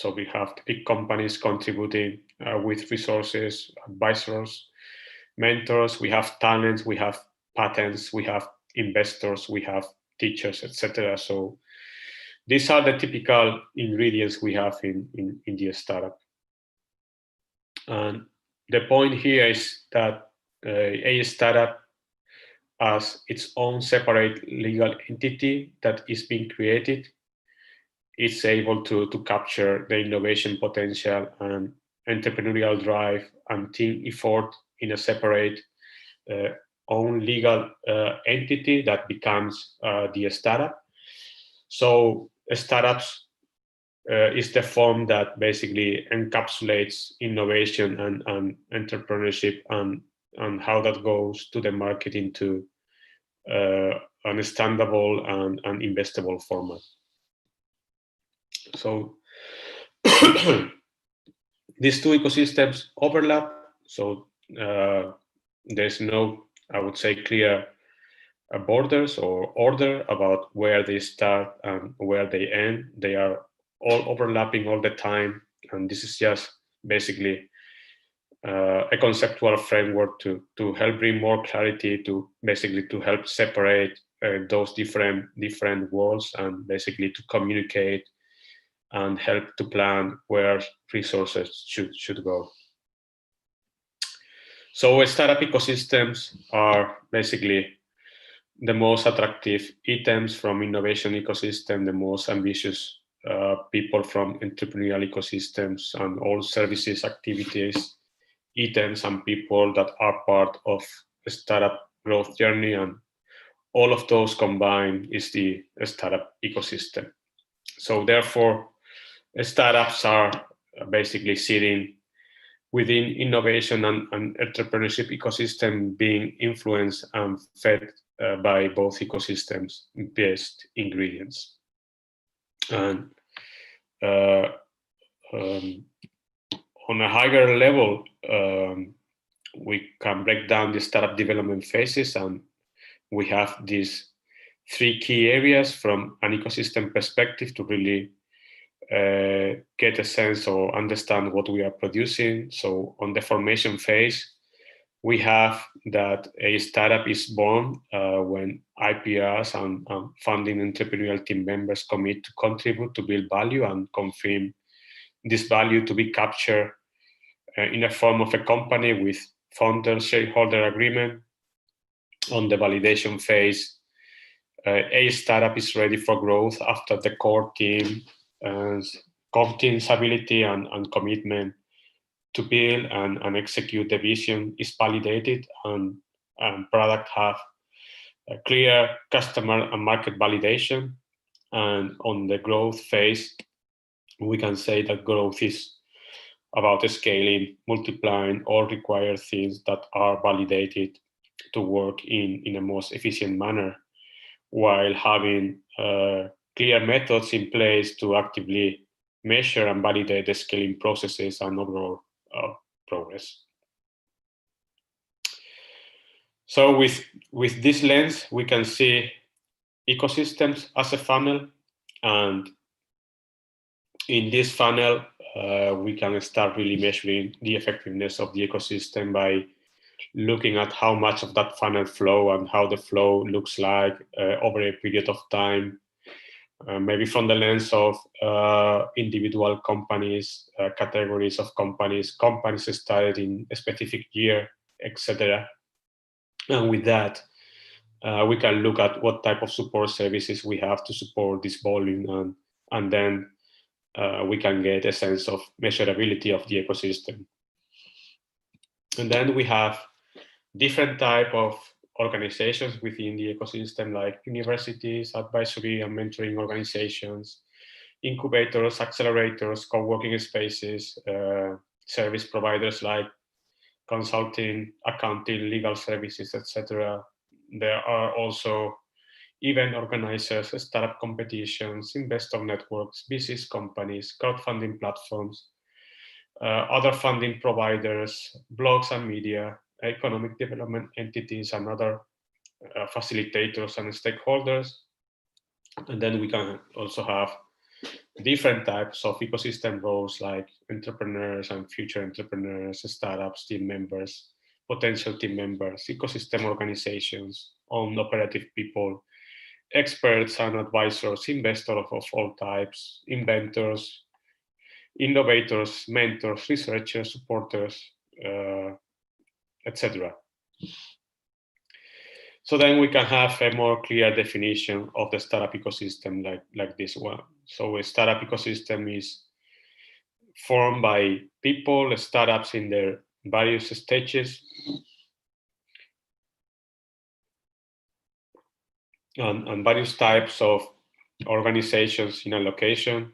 the big companies contributing with resources, advisors, mentors. We have talents, we have patents, we have investors, we have teachers, etc. So these are the typical ingredients we have in the startup. And the point here is that a startup as its own separate legal entity that is being created, it's able to capture the innovation potential and entrepreneurial drive and team effort in a separate own legal entity that becomes the startup. So startups is the form that basically encapsulates innovation and entrepreneurship and how that goes to the market into understandable and investable format. So these two ecosystems overlap. So there's no, I would say, clear borders or order about where they start and where they end. They are all overlapping all the time, and this is just basically a conceptual framework to help bring more clarity, to basically to help separate those different worlds, and basically to communicate and help to plan where resources should go. So startup ecosystems are basically the most attractive items from innovation ecosystem, the most ambitious people from entrepreneurial ecosystems, and all services, activities, items, and people that are part of a startup growth journey. And all of those combined is the startup ecosystem. So therefore, startups are basically sitting within innovation and entrepreneurship ecosystem, being influenced and fed by both ecosystems' best ingredients. And on a higher level, we can break down the startup development phases, and we have these 3 key areas from an ecosystem perspective to really get a sense or understand what we are producing. So on the formation phase, we have that a startup is born when IPRs and founding entrepreneurial team members commit to contribute to build value and confirm this value to be captured in a form of a company with founder shareholder agreement. On the validation phase, a startup is ready for growth after the core team's ability and commitment to build and execute the vision is validated, and product have a clear customer and market validation. And on the growth phase, we can say that growth is about scaling, multiplying all required things that are validated to work in a most efficient manner, while having clear methods in place to actively measure and validate the scaling processes and overall progress. So with this lens, we can see ecosystems as a funnel, and in this funnel, we can start really measuring the effectiveness of the ecosystem by looking at how much of that funnel flow and how the flow looks like over a period of time, maybe from the lens of individual companies, categories of companies started in a specific year, etc. And with that, we can look at what type of support services we have to support this volume, and then we can get a sense of measurability of the ecosystem. And then we have different type of organizations within the ecosystem, like universities, advisory and mentoring organizations, incubators, accelerators, co-working spaces, service providers like consulting, accounting, legal services, etc. There are also event organizers, startup competitions, investor networks, business companies, crowdfunding platforms, other funding providers, blogs and media, economic development entities, and other facilitators and stakeholders. And then we can also have different types of ecosystem roles like entrepreneurs and future entrepreneurs, startups, team members, potential team members, ecosystem organizations, own operative people, experts and advisors, investors of all types, inventors, innovators, mentors, researchers, supporters, etc. So then we can have a more clear definition of the startup ecosystem like this one. So a startup ecosystem is formed by people, startups in their various stages, and various types of organizations in a location,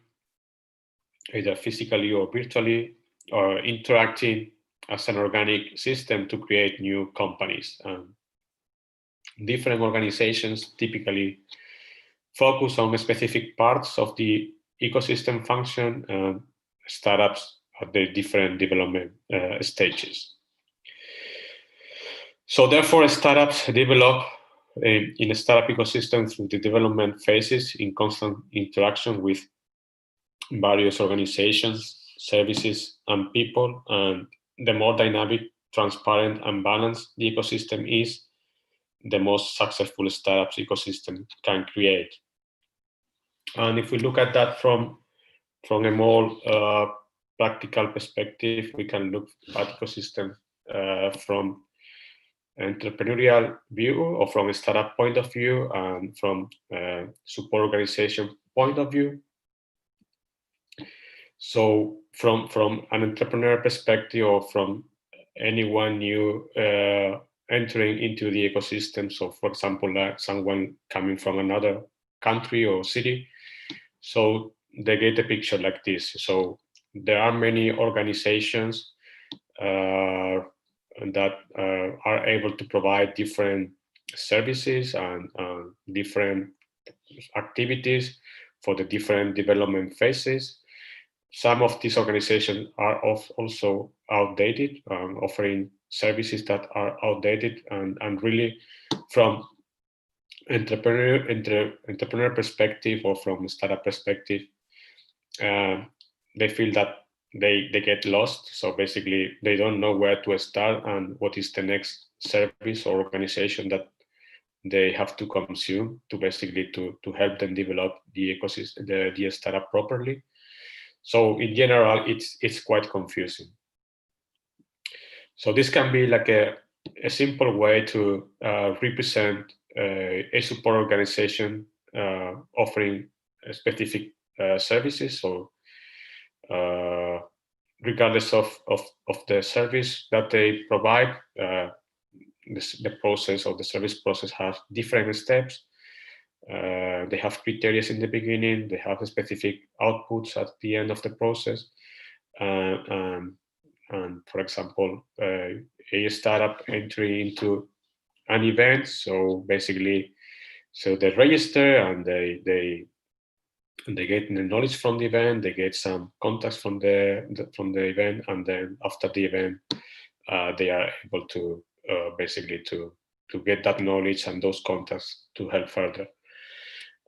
either physically or virtually, or interacting as an organic system to create new companies. Different organizations typically focus on specific parts of the ecosystem function, and startups at the different development stages. So therefore, startups develop in a startup ecosystem through the development phases in constant interaction with various organizations, services, and people. And the more dynamic, transparent, and balanced the ecosystem is, the most successful startups ecosystem can create. And if we look at that from a more practical perspective, we can look at ecosystem from entrepreneurial view, or from a startup point of view, and from support organization point of view. So from an entrepreneur perspective, or from anyone new entering into the ecosystem, so for example, like someone coming from another country or city, so they get a picture like this. So there are many organizations that are able to provide different services and different activities for the different development phases. Some of these organizations are also outdated, offering services that are outdated, and really from entrepreneur perspective or from startup perspective, they feel that they get lost. So basically, they don't know where to start and what is the next service or organization that they have to consume to basically to help them develop the ecosystem, the startup properly. So in general, it's quite confusing. So this can be like a simple way to represent a support organization offering specific services. So regardless of the service that they provide, the process or the service process has different steps. They have criteria in the beginning, they have specific outputs at the end of the process. And for example, a startup entry into an event, so basically, so they register and they get the knowledge from the event, they get some contacts from the event, and then after the event, they are able to basically to get that knowledge and those contacts to help further.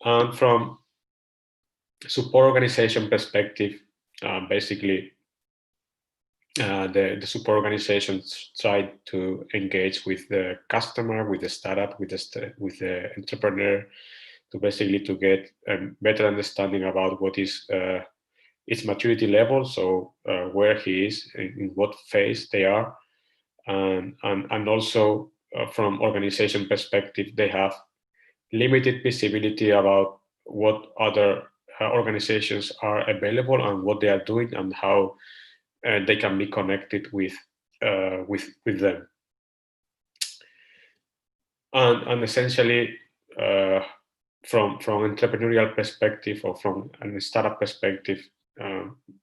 And from support organization perspective, basically the support organizations try to engage with the customer, with the startup, with the entrepreneur, to basically to get a better understanding about what is its maturity level, so where he is, in what phase they are, and also from organization perspective, they have limited visibility about what other organizations are available and what they are doing and how they can be connected with them. And essentially, from entrepreneurial perspective or from a startup perspective,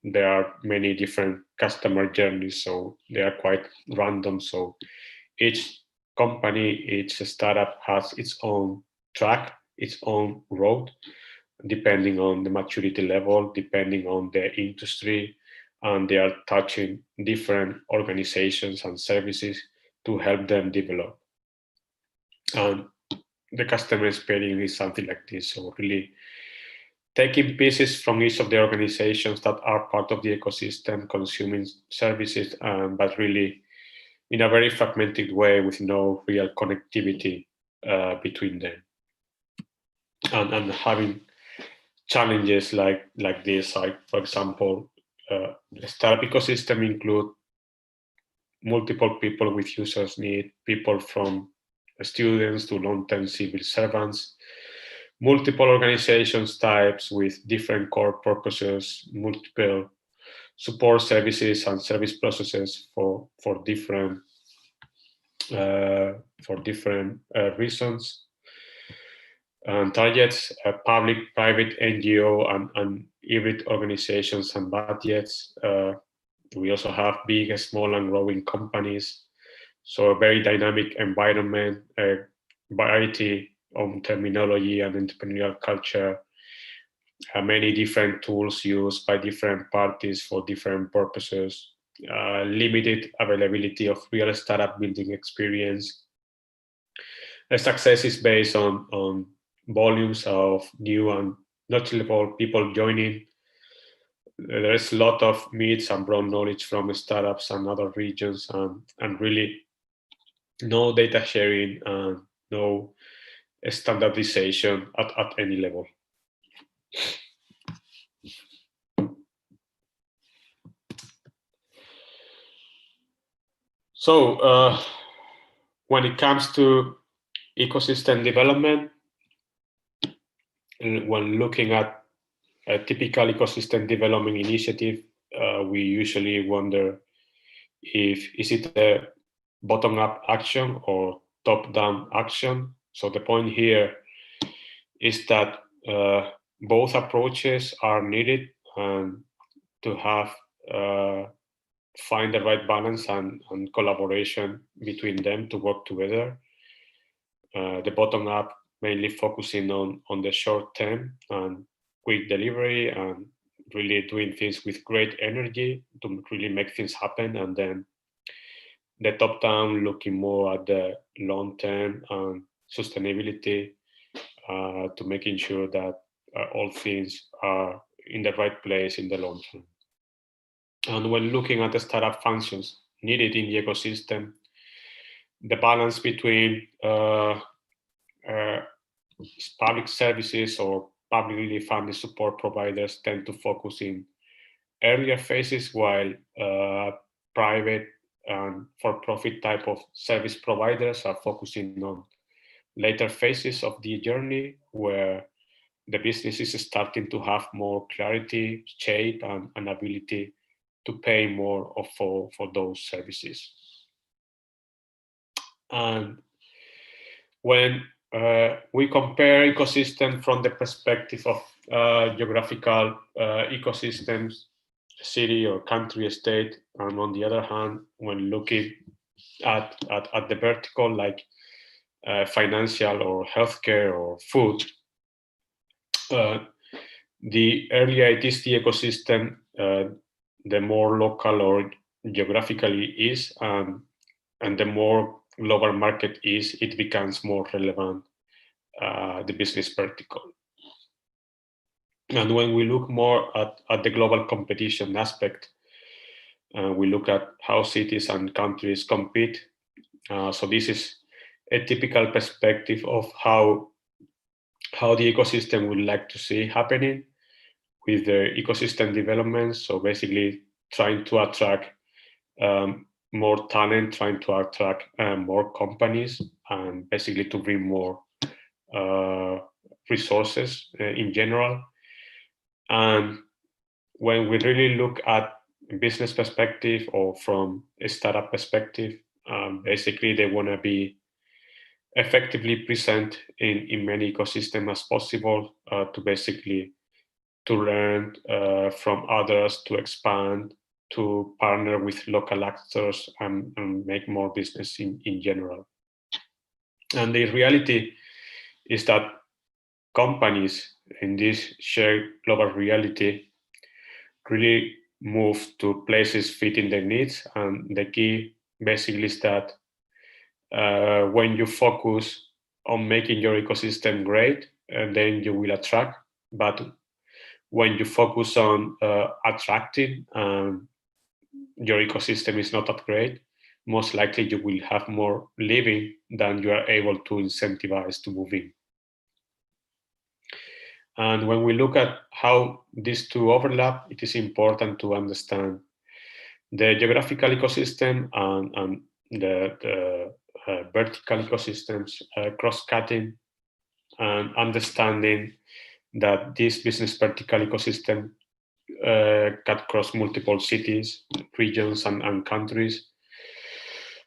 there are many different customer journeys, so they are quite random. So each company, each startup has its own track, its own road, depending on the maturity level, depending on the industry, and they are touching different organizations and services to help them develop. And the customer experience is something like this. So really taking pieces from each of the organizations that are part of the ecosystem, consuming services, but really in a very fragmented way with no real connectivity between them. And having challenges like this, like for example, the startup ecosystem include multiple people with users need, people from students to long-term civil servants, multiple organizations types with different core purposes, multiple support services and service processes for different reasons and targets, public, private, NGO, and hybrid organizations and budgets. We also have big, small, and growing companies. So a very dynamic environment, a variety of terminology and entrepreneurial culture, many different tools used by different parties for different purposes, limited availability of real startup building experience. The success is based on volumes of new and knowledgeable people joining. There is a lot of myths and broad knowledge from startups and other regions, and really no data sharing and no standardization at any level. So when it comes to ecosystem development, when looking at a typical ecosystem development initiative, we usually wonder is it a bottom-up action or top-down action. So the point here is that both approaches are needed, and to have find the right balance and collaboration between them to work together. The bottom-up mainly focusing on the short term and quick delivery and really doing things with great energy to really make things happen, and then the top down looking more at the long term and sustainability to making sure that all things are in the right place in the long term. And when looking at the startup functions needed in the ecosystem, the balance between public services or publicly funded support providers tend to focus in earlier phases, while private and for-profit type of service providers are focusing on later phases of the journey, where the business is starting to have more clarity, shape, and ability to pay more for those services. And when we compare ecosystem from the perspective of geographical ecosystems, city or country state, and on the other hand, when looking at the vertical, like financial or healthcare or food, the earlier it is the ecosystem, the more local or geographically is, and the more global market is, it becomes more relevant, the business vertical. And when we look more at the global competition aspect, we look at how cities and countries compete. So this is a typical perspective of how the ecosystem would like to see happening with the ecosystem development. So basically trying to attract more talent, trying to attract more companies, and basically to bring more resources in general. And when we really look at business perspective or from a startup perspective, basically they want to be effectively present in many ecosystems as possible, to basically to learn from others, to expand, to partner with local actors, and make more business in general. And the reality is that companies in this shared global reality really move to places fitting their needs. And the key basically is that when you focus on making your ecosystem great, then you will attract. But when you focus on attracting, your ecosystem is not that great, most likely you will have more living than you are able to incentivize to move in. And when we look at how these two overlap, it is important to understand the geographical ecosystem and the vertical ecosystems cross-cutting, and understanding that this business vertical ecosystem cut across multiple cities, regions, and countries.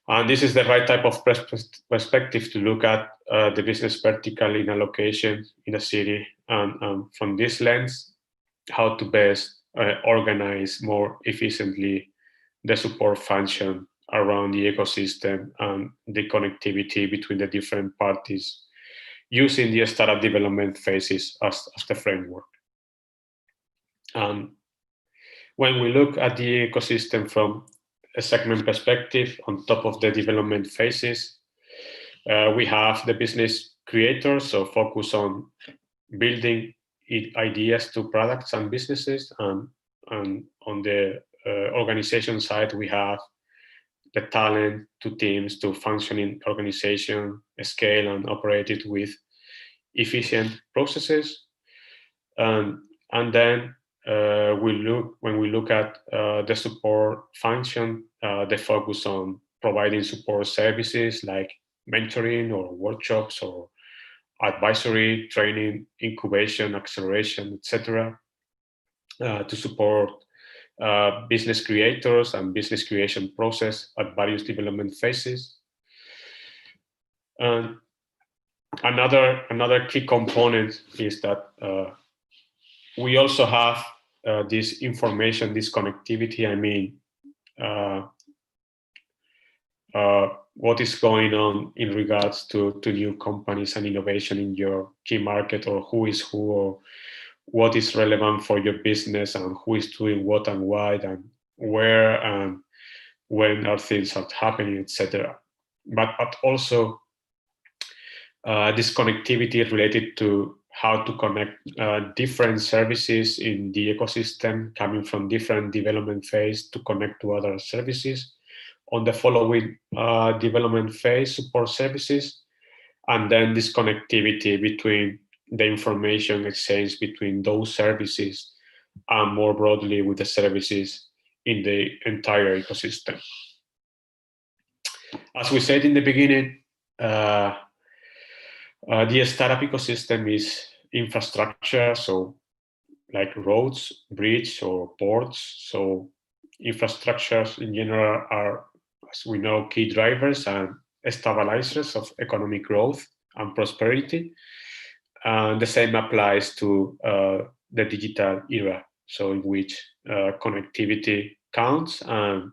And this is the right type of perspective to look at the business vertical in a location, in a city, and from this lens, how to best organize more efficiently the support function around the ecosystem and the connectivity between the different parties, using the startup development phases as the framework. When we look at the ecosystem from a segment perspective, on top of the development phases, we have the business creators, so focus on building ideas to products and businesses. And on the organization side, we have the talent to teams to functioning organization, scale and operate it with efficient processes. And then when we look at the support function, the focus on providing support services like mentoring or workshops or advisory, training, incubation, acceleration, etc., to support business creators and business creation process at various development phases. And another key component is that we also have this information, this connectivity. I mean, what is going on in regards to new companies and innovation in your key market, or who is who, or what is relevant for your business, and who is doing what and why, and where and when are things are happening, etc. But also this connectivity related to how to connect different services in the ecosystem coming from different development phase to connect to other services on the following development phase support services, and then this connectivity between the information exchange between those services and more broadly with the services in the entire ecosystem. As we said in the beginning, the startup ecosystem is infrastructure, so like roads, bridges, or ports. So infrastructures in general are, as we know, key drivers and stabilizers of economic growth and prosperity. And the same applies to the digital era, so in which connectivity counts, and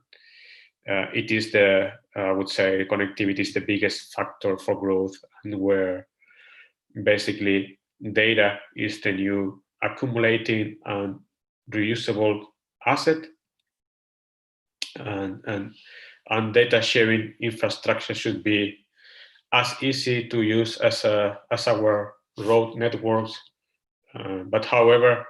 it is I would say connectivity is the biggest factor for growth, and where basically data is the new accumulating and reusable asset, and data sharing infrastructure should be as easy to use as our road networks. But however,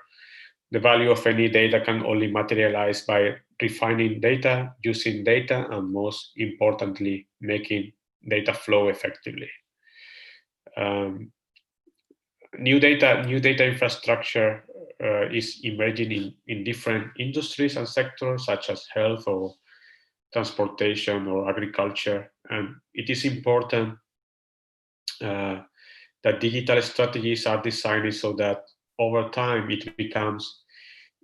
the value of any data can only materialize by refining data, using data, and most importantly, making data flow effectively. New data infrastructure is emerging in different industries and sectors such as health or transportation or agriculture, and it is important that digital strategies are designed so that over time it becomes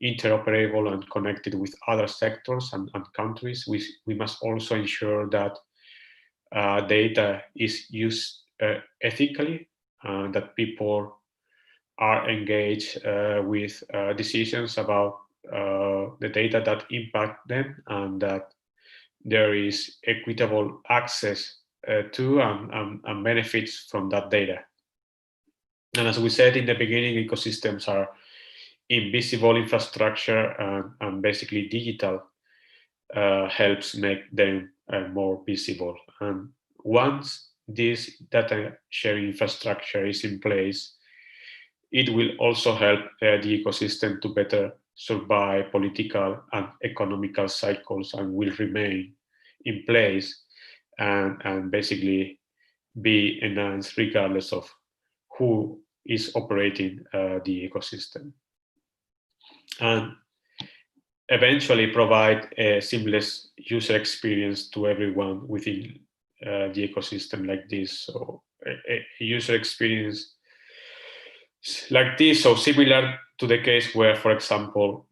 interoperable and connected with other sectors and countries. We must also ensure that data is used ethically, that people are engaged with decisions about the data that impact them, and that there is equitable access to and benefits from that data. And as we said in the beginning, ecosystems are invisible infrastructure, and basically digital helps make them more visible. And once this data sharing infrastructure is in place, it will also help the ecosystem to better survive political and economical cycles, and will remain in place and basically be enhanced regardless of who is operating the ecosystem, and eventually provide a seamless user experience to everyone within the ecosystem like this. So a user experience like this, so similar to the case where, for example,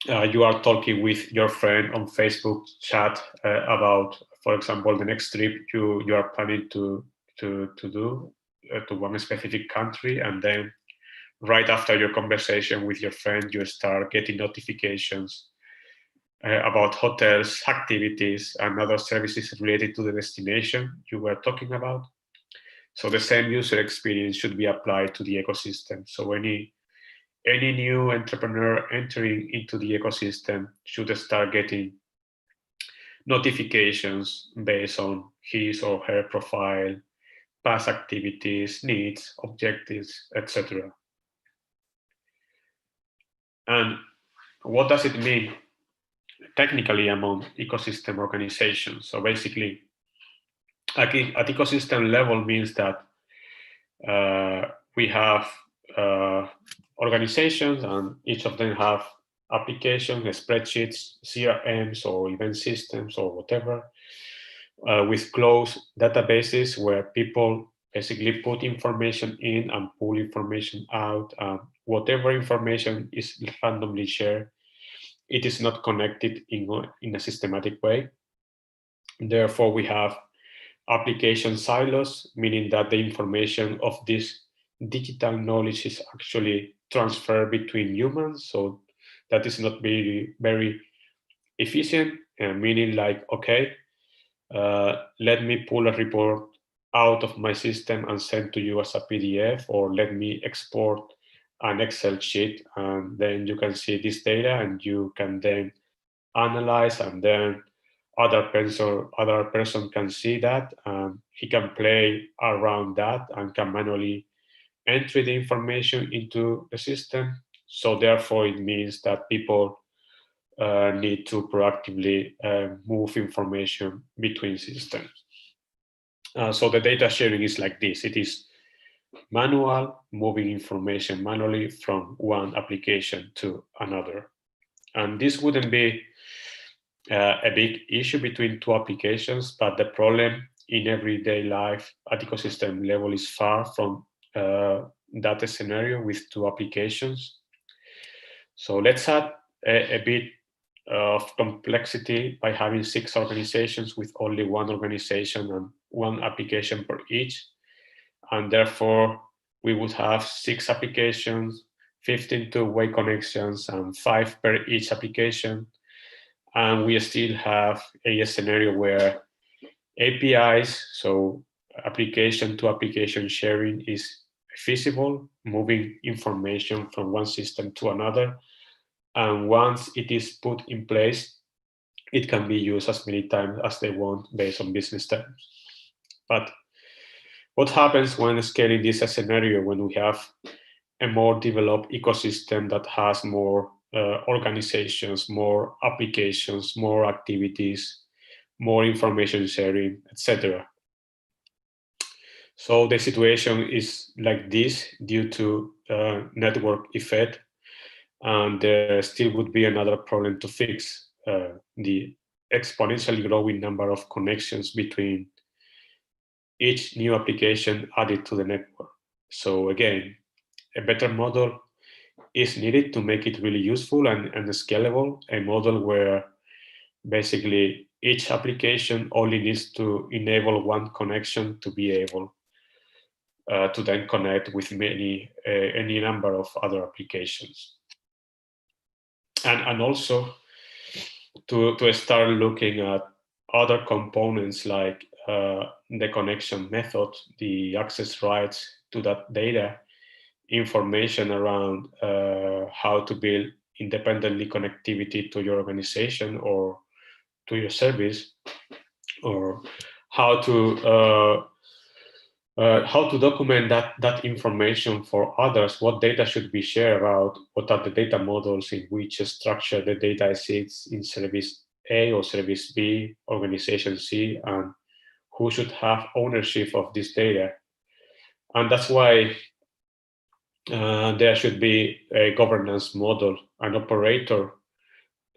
you are talking with your friend on Facebook chat about, for example, the next trip you are planning to do to one specific country, and then right after your conversation with your friend, you start getting notifications about hotels, activities, and other services related to the destination you were talking about. So the same user experience should be applied to the ecosystem. So any new entrepreneur entering into the ecosystem should start getting notifications based on his or her profile, past activities, needs, objectives, etc. And what does it mean technically among ecosystem organizations? So basically, at ecosystem level means that we have organizations, and each of them have applications, spreadsheets, CRMs, or event systems, or whatever, with closed databases where people basically put information in and pull information out. Whatever information is randomly shared, it is not connected in a systematic way. Therefore, we have application silos, meaning that the information of this digital knowledge is actually transferred between humans. So that is not very efficient, meaning like, okay, let me pull a report out of my system and send to you as a PDF, or let me export an Excel sheet, and then you can see this data and you can then analyze and then other person can see that, and he can play around that and can manually enter the information into the system. So therefore, it means that people need to proactively move information between systems. So the data sharing is like this. It is manual, moving information manually from one application to another. And this wouldn't be a big issue between two applications, but the problem in everyday life at ecosystem level is far from that scenario with two applications. So let's add a bit of complexity by having 6 organizations with only one organization and one application per each. And therefore, we would have 6 applications, 15 two-way connections, and 5 per each application. And we still have a scenario where APIs, so application to application sharing, is feasible, moving information from one system to another. And once it is put in place, it can be used as many times as they want based on business terms. But what happens when scaling this scenario, when we have a more developed ecosystem that has more organizations, more applications, more activities, more information sharing, etc.? So the situation is like this due to network effect, and there still would be another problem to fix, the exponentially growing number of connections between each new application added to the network. So again, a better model is needed to make it really useful and scalable, a model where basically each application only needs to enable one connection to be able to then connect with any number of other applications. And also to start looking at other components like the connection method, the access rights to that data, information around how to build independently connectivity to your organization or to your service, or how to document that information for others, what data should be shared about, what are the data models in which structure the data sits in service A or service B, organization C, and who should have ownership of this data. And that's why there should be a governance model, an operator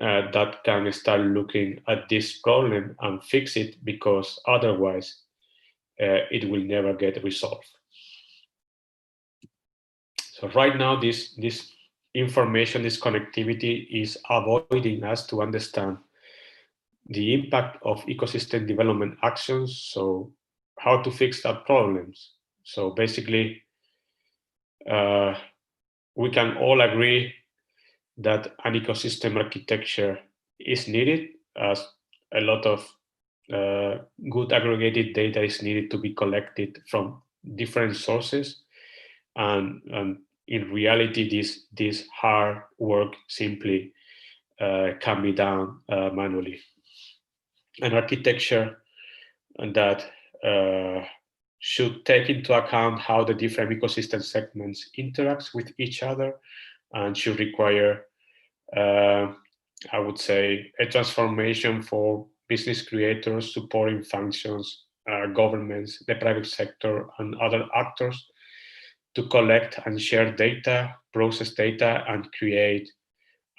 that can start looking at this problem and fix it, because otherwise it will never get resolved. So right now, this information, this connectivity is avoiding us to understand the impact of ecosystem development actions. So how to fix that problems? So basically, we can all agree that an ecosystem architecture is needed, as a lot of good aggregated data is needed to be collected from different sources. And in reality, this hard work simply can be done manually. An architecture that should take into account how the different ecosystem segments interact with each other, and should require, I would say, a transformation for business creators, supporting functions, governments, the private sector, and other actors to collect and share data, process data, and create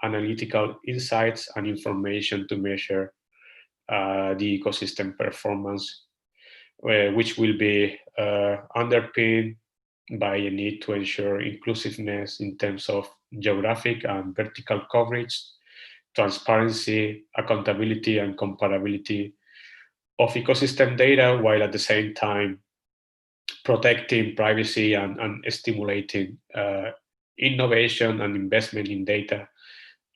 analytical insights and information to measure the ecosystem performance, which will be underpinned by a need to ensure inclusiveness in terms of geographic and vertical coverage, transparency, accountability, and comparability of ecosystem data, while at the same time protecting privacy and stimulating innovation and investment in data,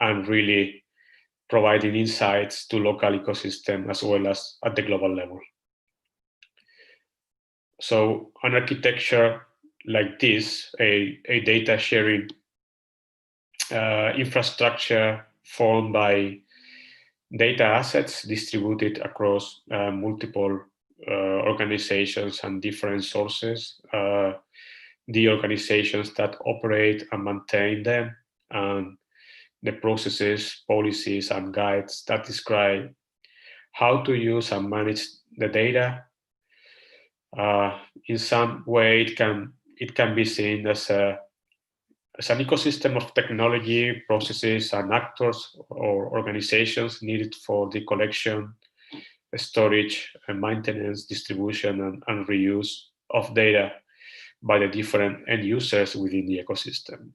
and really providing insights to local ecosystem as well as at the global level. So an architecture like this, a data sharing infrastructure formed by data assets distributed across multiple organizations and different sources, the organizations that operate and maintain them, and the processes, policies, and guides that describe how to use and manage the data. In some way, it can be seen as an ecosystem of technology, processes, and actors or organizations needed for the collection, storage, and maintenance, distribution, and reuse of data by the different end users within the ecosystem.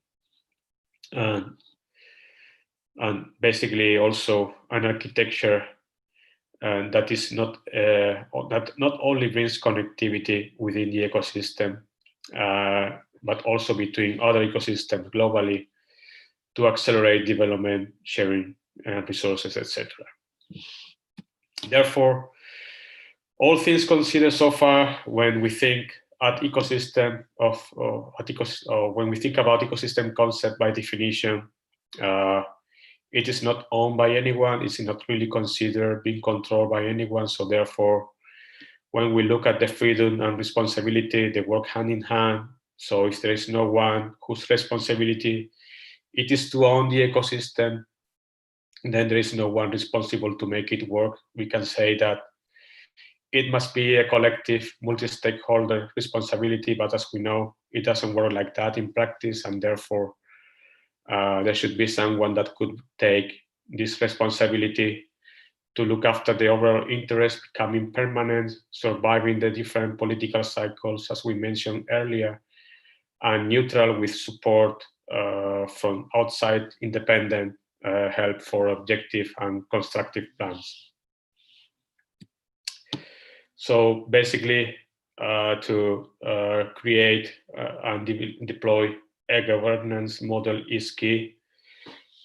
And basically also an architecture that is not that not only brings connectivity within the ecosystem, but also between other ecosystems globally to accelerate development, sharing resources, etc. Therefore, all things considered so far, when we think at ecosystem when we think about ecosystem concept by definition, it is not owned by anyone. It's not really considered being controlled by anyone. So therefore, when we look at the freedom and responsibility, they work hand in hand. So if there is no one whose responsibility it is to own the ecosystem, then there is no one responsible to make it work. We can say that it must be a collective, multi-stakeholder responsibility, but as we know, it doesn't work like that in practice, and therefore there should be someone that could take this responsibility to look after the overall interest, becoming permanent, surviving the different political cycles, as we mentioned earlier, and neutral with support from outside independent help for objective and constructive plans. So basically, to create and deploy a governance model is key.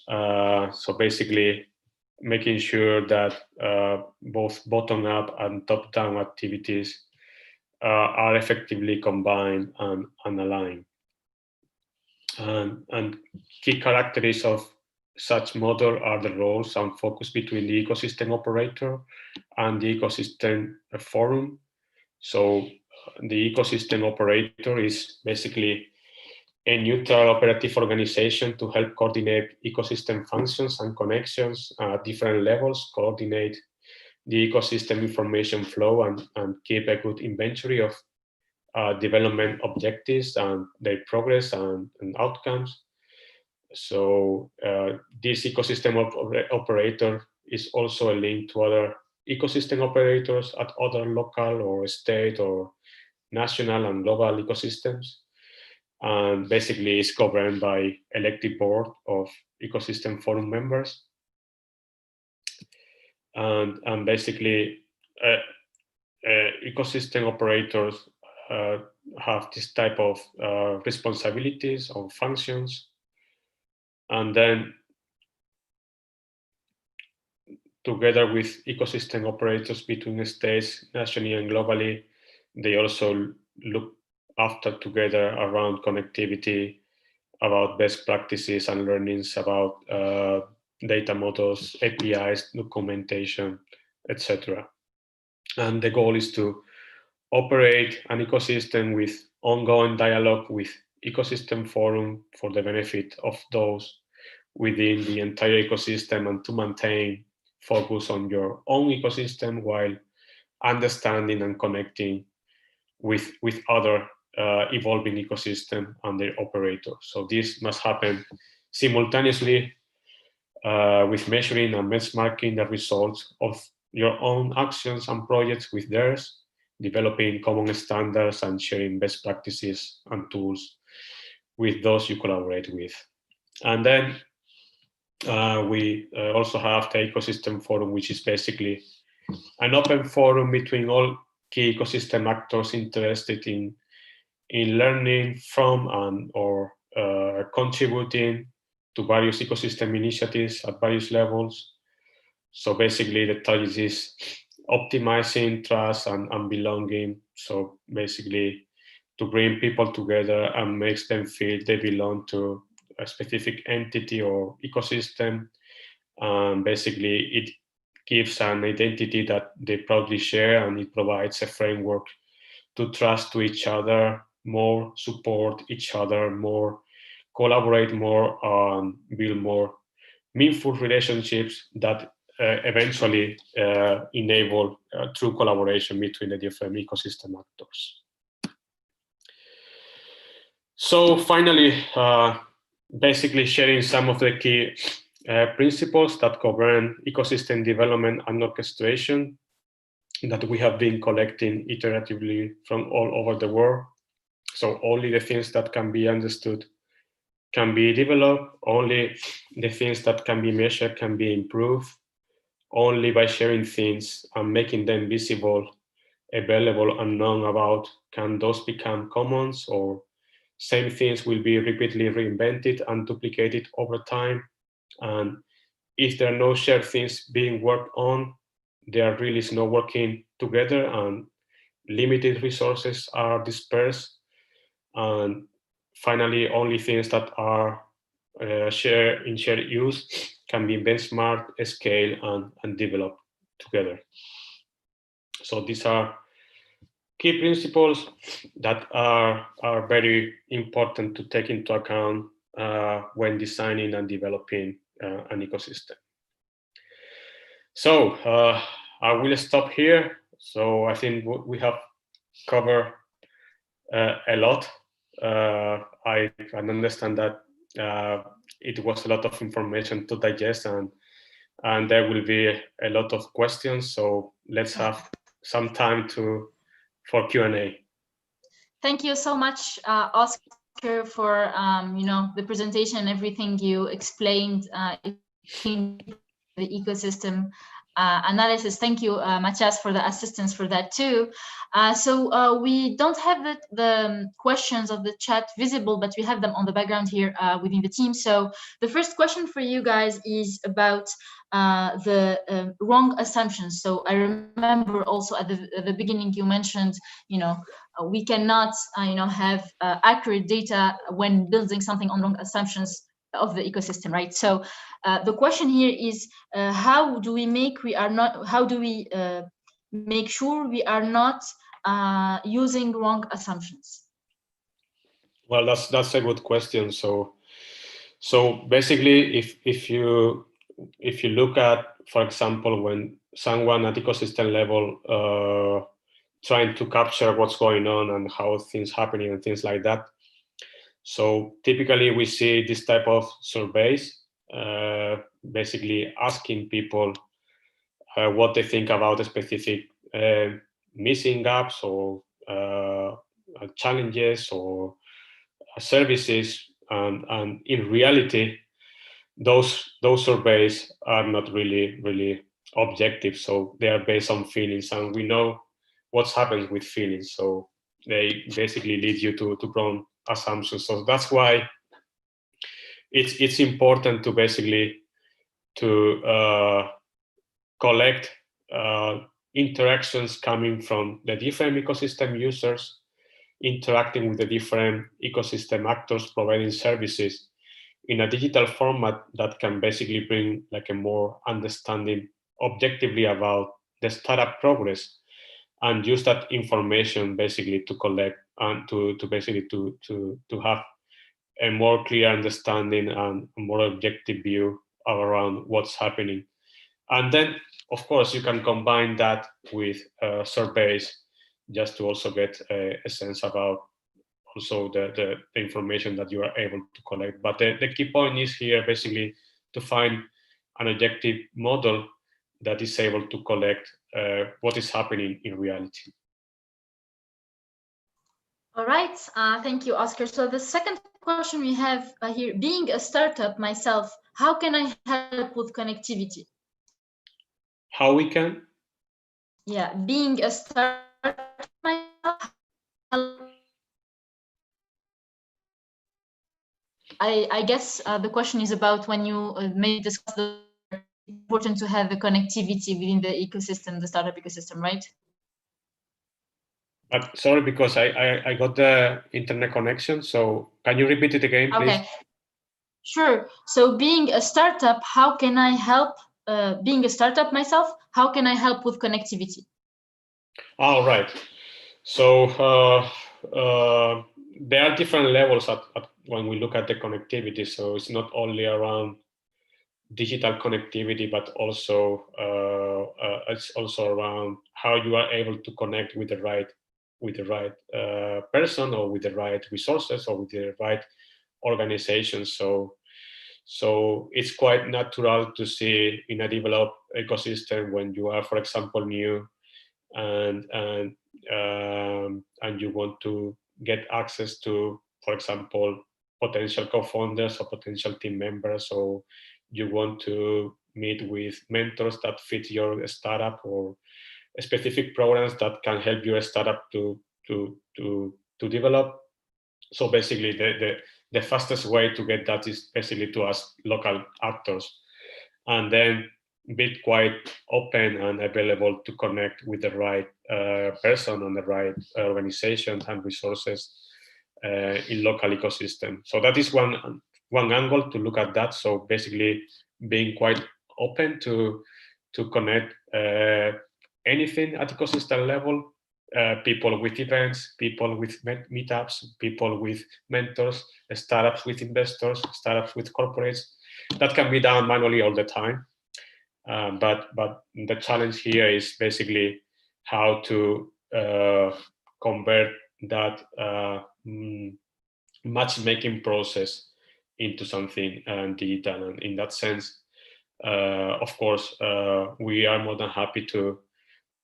So basically, making sure that both bottom-up and top-down activities are effectively combined and aligned. And key characteristics of such model are the roles and focus between the ecosystem operator and the ecosystem forum. So the ecosystem operator is basically a neutral operative organization to help coordinate ecosystem functions and connections at different levels, coordinate the ecosystem information flow, and keep a good inventory of development objectives and their progress and outcomes. So this ecosystem operator is also a link to other ecosystem operators at other local or state or national and global ecosystems. And basically is governed by elected board of ecosystem forum members. And basically ecosystem operators have this type of responsibilities or functions. And then together with ecosystem operators between states, nationally and globally, they also look after together around connectivity, about best practices and learnings about data models, APIs, documentation, etc. And the goal is to operate an ecosystem with ongoing dialogue with ecosystem forum for the benefit of those within the entire ecosystem, and to maintain focus on your own ecosystem while understanding and connecting with other evolving ecosystem and their operators. So this must happen simultaneously with measuring and benchmarking the results of your own actions and projects with theirs, developing common standards and sharing best practices and tools with those you collaborate with. And then we also have the ecosystem forum, which is basically an open forum between all key ecosystem actors interested in learning from and or contributing to various ecosystem initiatives at various levels. So basically the target is optimizing trust and belonging. So basically to bring people together and makes them feel they belong to a specific entity or ecosystem. Basically gives an identity that they proudly share, and it provides a framework to trust to each other more, support each other more, collaborate more, and build more meaningful relationships that eventually enable true collaboration between the different ecosystem actors. So finally, basically sharing some of the key principles that govern ecosystem development and orchestration that we have been collecting iteratively from all over the world. So only the things that can be understood can be developed, only the things that can be measured can be improved, only by sharing things and making them visible, available, and known about can those become commons, or same things will be repeatedly reinvented and duplicated over time. And if there are no shared things being worked on, there really is no working together, and limited resources are dispersed. And finally, only things that are shared use can be benchmarked, scaled, and developed together. So these are key principles that are very important to take into account when designing and developing an ecosystem. So I will stop here. So I think we have covered a lot. I can understand that it was a lot of information to digest, and there will be a lot of questions. So let's have some time for Q&A. Thank you so much, Oscar, for the presentation and everything you explained in the ecosystem analysis. Thank you, Matthias, for the assistance for that too. So we don't have the questions of the chat visible, but we have them on the background here within the team. So the first question for you guys is about the wrong assumptions. So I remember also at the beginning you mentioned, we cannot, have accurate data when building something on wrong assumptions of the ecosystem, right? So the question here is, how do we make sure we are not using wrong assumptions? Well, that's a good question. So basically, if you look at, for example, when someone at ecosystem level trying to capture what's going on and how things happening and things like that. So typically we see this type of surveys, basically asking people what they think about a specific missing gaps or challenges or services, and in reality, those surveys are not really objective. So they are based on feelings, and we know what happens with feelings. So they basically lead you to wrong assumptions. So that's why it's important to basically collect interactions coming from the different ecosystem users, interacting with the different ecosystem actors providing services in a digital format that can basically bring like a more understanding objectively about the startup progress, and use that information basically to collect and to have a more clear understanding and a more objective view around what's happening. And then, of course, you can combine that with surveys just to also get a sense about also the information that you are able to collect. But the key point is here basically to find an objective model that is able to collect what is happening in reality. All right, thank you, Oscar. So the second question we have here, being a startup myself, how can I help with connectivity? How we can? Yeah, being a startup myself, I guess the question is about when you may discuss the important to have the connectivity within the ecosystem, the startup ecosystem, right? Sorry, because I got the internet connection. So can you repeat it again, please? Okay, sure. So being a startup, how can I help being a startup myself, how can I help with connectivity? All right. So there are different levels when we look at the connectivity. So it's not only around digital connectivity, but also it's also around how you are able to connect with the right person, or with the right resources, or with the right organization. So it's quite natural to see in a developed ecosystem, when you are, for example, new, and you want to get access to, for example, potential co-founders or potential team members, or you want to meet with mentors that fit your startup, or specific programs that can help your startup to develop. So basically, the fastest way to get that is basically to ask local actors, and then be quite open and available to connect with the right person and the right organizations and resources in local ecosystem. So that is one angle to look at that. So basically, being quite open to connect anything at ecosystem level. People with events, people with meetups, people with mentors, startups with investors, startups with corporates. That can be done manually all the time. But the challenge here is basically how to convert that matchmaking process into something digital. And in that sense, of course, we are more than happy to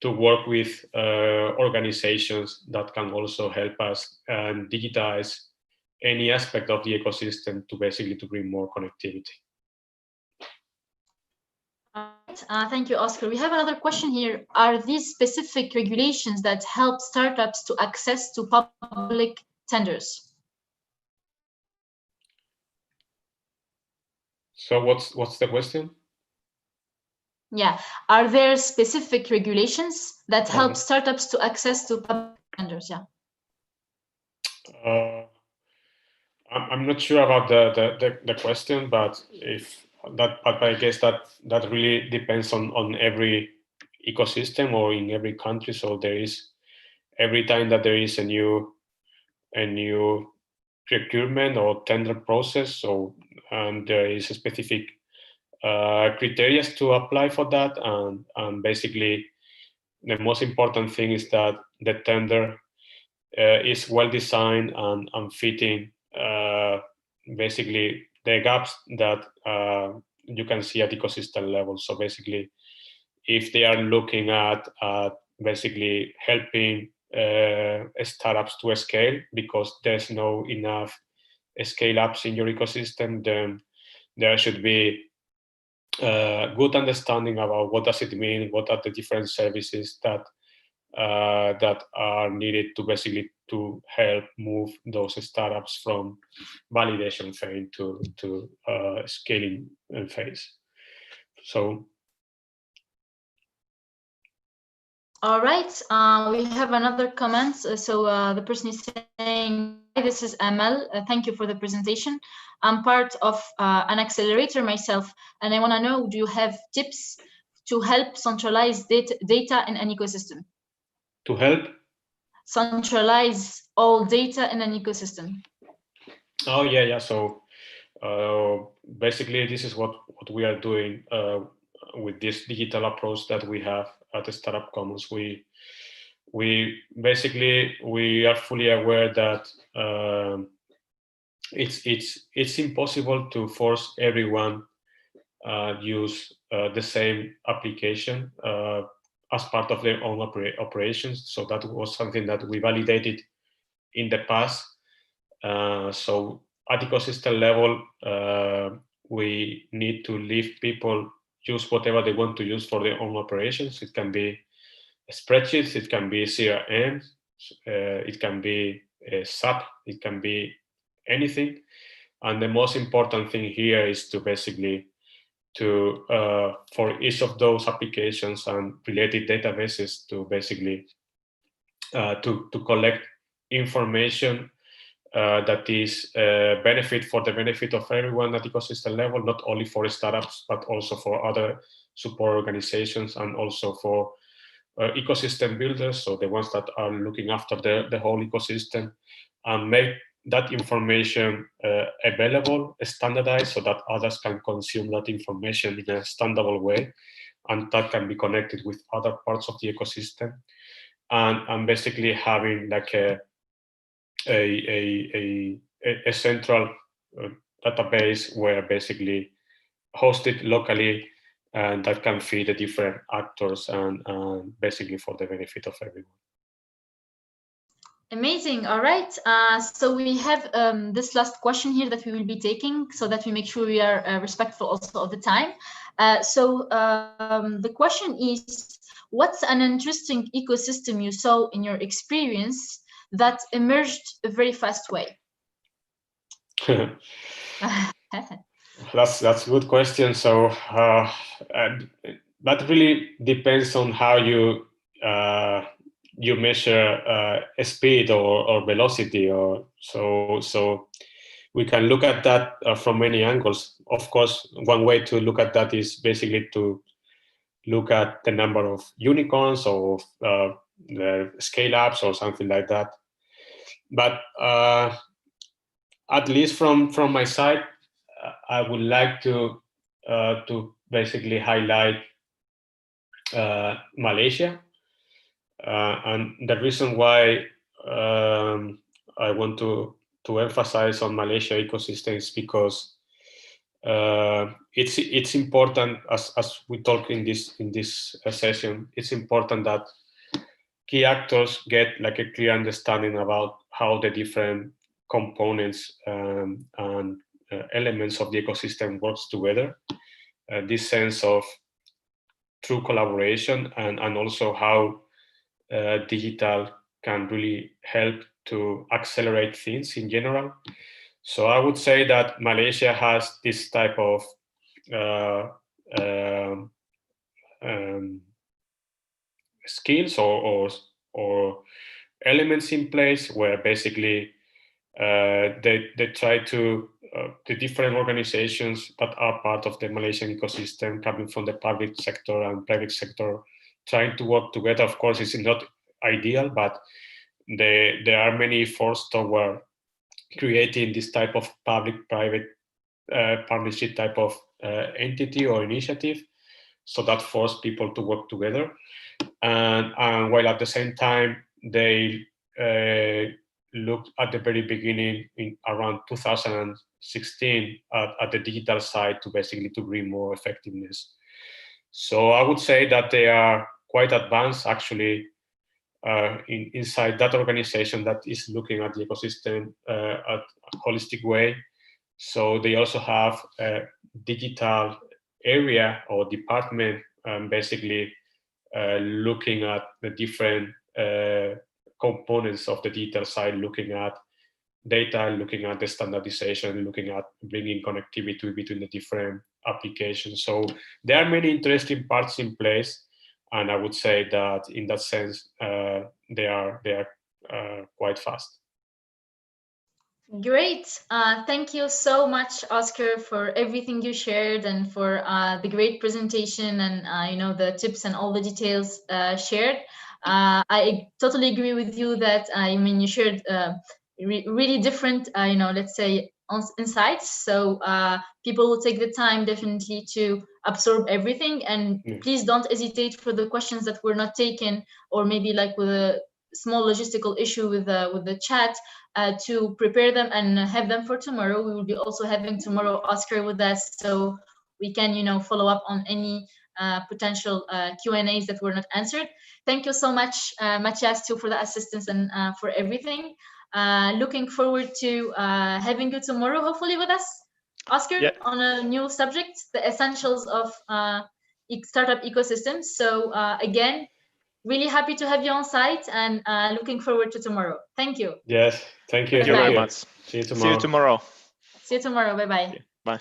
work with organizations that can also help us digitize any aspect of the ecosystem to basically to bring more connectivity. Thank you, Oscar. We have another question here. Are these specific regulations that help startups to access to public tenders? So what's the question? Yeah, are there specific regulations that help startups to access to public tenders? Yeah. I'm not sure about the question, but but I guess that really depends on every ecosystem or in every country. So there is, every time that there is a new procurement or tender process, so there is a specific criteria to apply for that, and basically the most important thing is that the tender is well designed and fitting basically the gaps that you can see at ecosystem level. So basically, if they are looking at basically helping startups to scale because there's no enough scale ups in your ecosystem, then there should be good understanding about what does it mean, what are the different services that are needed to basically to help move those startups from validation phase to scaling phase. So. All right, we have another comment. So the person is saying, "Hi, this is Amal. Thank you for the presentation. I'm part of an accelerator myself, and I want to know, do you have tips to help centralize data in an ecosystem?" To help? Centralize all data in an ecosystem. Oh, yeah. So basically, this is what we are doing with this digital approach that we have at the Startup Commons. We basically, we are fully aware that it's impossible to force everyone use the same application as part of their own operations. So that was something that we validated in the past. So at ecosystem level, we need to leave people use whatever they want to use for their own operations. It can be spreadsheets, it can be CRM, it can be SAP, it can be anything. And the most important thing here is to basically for each of those applications and related databases to basically to collect information that is benefit for the benefit of everyone at ecosystem level, not only for startups, but also for other support organizations and also for ecosystem builders, so the ones that are looking after the whole ecosystem, and make that information available, standardized, so that others can consume that information in a standardable way, and that can be connected with other parts of the ecosystem, and basically having like a central database where basically hosted locally, and that can feed the different actors and basically for the benefit of everyone. Amazing. All right. So we have this last question here that we will be taking, so that we make sure we are respectful also of the time. So the question is, what's an interesting ecosystem you saw in your experience that emerged a very fast way? That's a good question. So that really depends on how you measure speed or velocity, or so we can look at that from many angles. Of course, one way to look at that is basically to look at the number of unicorns or the scale ups or something like that. But at least from my side, I would like to basically highlight Malaysia, and the reason why I want to emphasize on Malaysia ecosystem is because it's important, as we talk in this session. It's important that key actors get like a clear understanding about how the different components and elements of the ecosystem works together. This sense of true collaboration, and also how digital can really help to accelerate things in general. So I would say that Malaysia has this type of skills or elements in place where basically they try to the different organizations that are part of the Malaysian ecosystem, coming from the public sector and private sector, trying to work together. Of course, it's not ideal, but there are many efforts toward creating this type of public-private partnership type of entity or initiative, so that force people to work together. And while at the same time, they looked at the very beginning in around 2016 at the digital side to basically to bring more effectiveness. So I would say that they are quite advanced actually inside that organization that is looking at the ecosystem at a holistic way. So they also have a digital area or department basically looking at the different components of the digital side, looking at data, looking at the standardization, looking at bringing connectivity between the different applications. So there are many interesting parts in place, and I would say that in that sense, they are quite fast. Great. Thank you so much, Oscar, for everything you shared and for the great presentation and the tips and all the details shared. I totally agree with you that you shared really different let's say insights, so people will take the time definitely to absorb everything, and please don't hesitate for the questions that were not taken, or maybe like with a small logistical issue with the chat, to prepare them and have them for tomorrow. We will be also having tomorrow Oscar with us, so we can follow up on any potential Q&As that were not answered. Thank you so much, Matthias, too, for the assistance and for everything. Looking forward to having you tomorrow, hopefully with us, Oscar, on a new subject, the essentials of startup ecosystems. So again, really happy to have you on site, and looking forward to tomorrow. Thank you. Yes, thank you. Thank you very much. See you tomorrow. See you tomorrow. See you tomorrow. Bye-bye. Bye.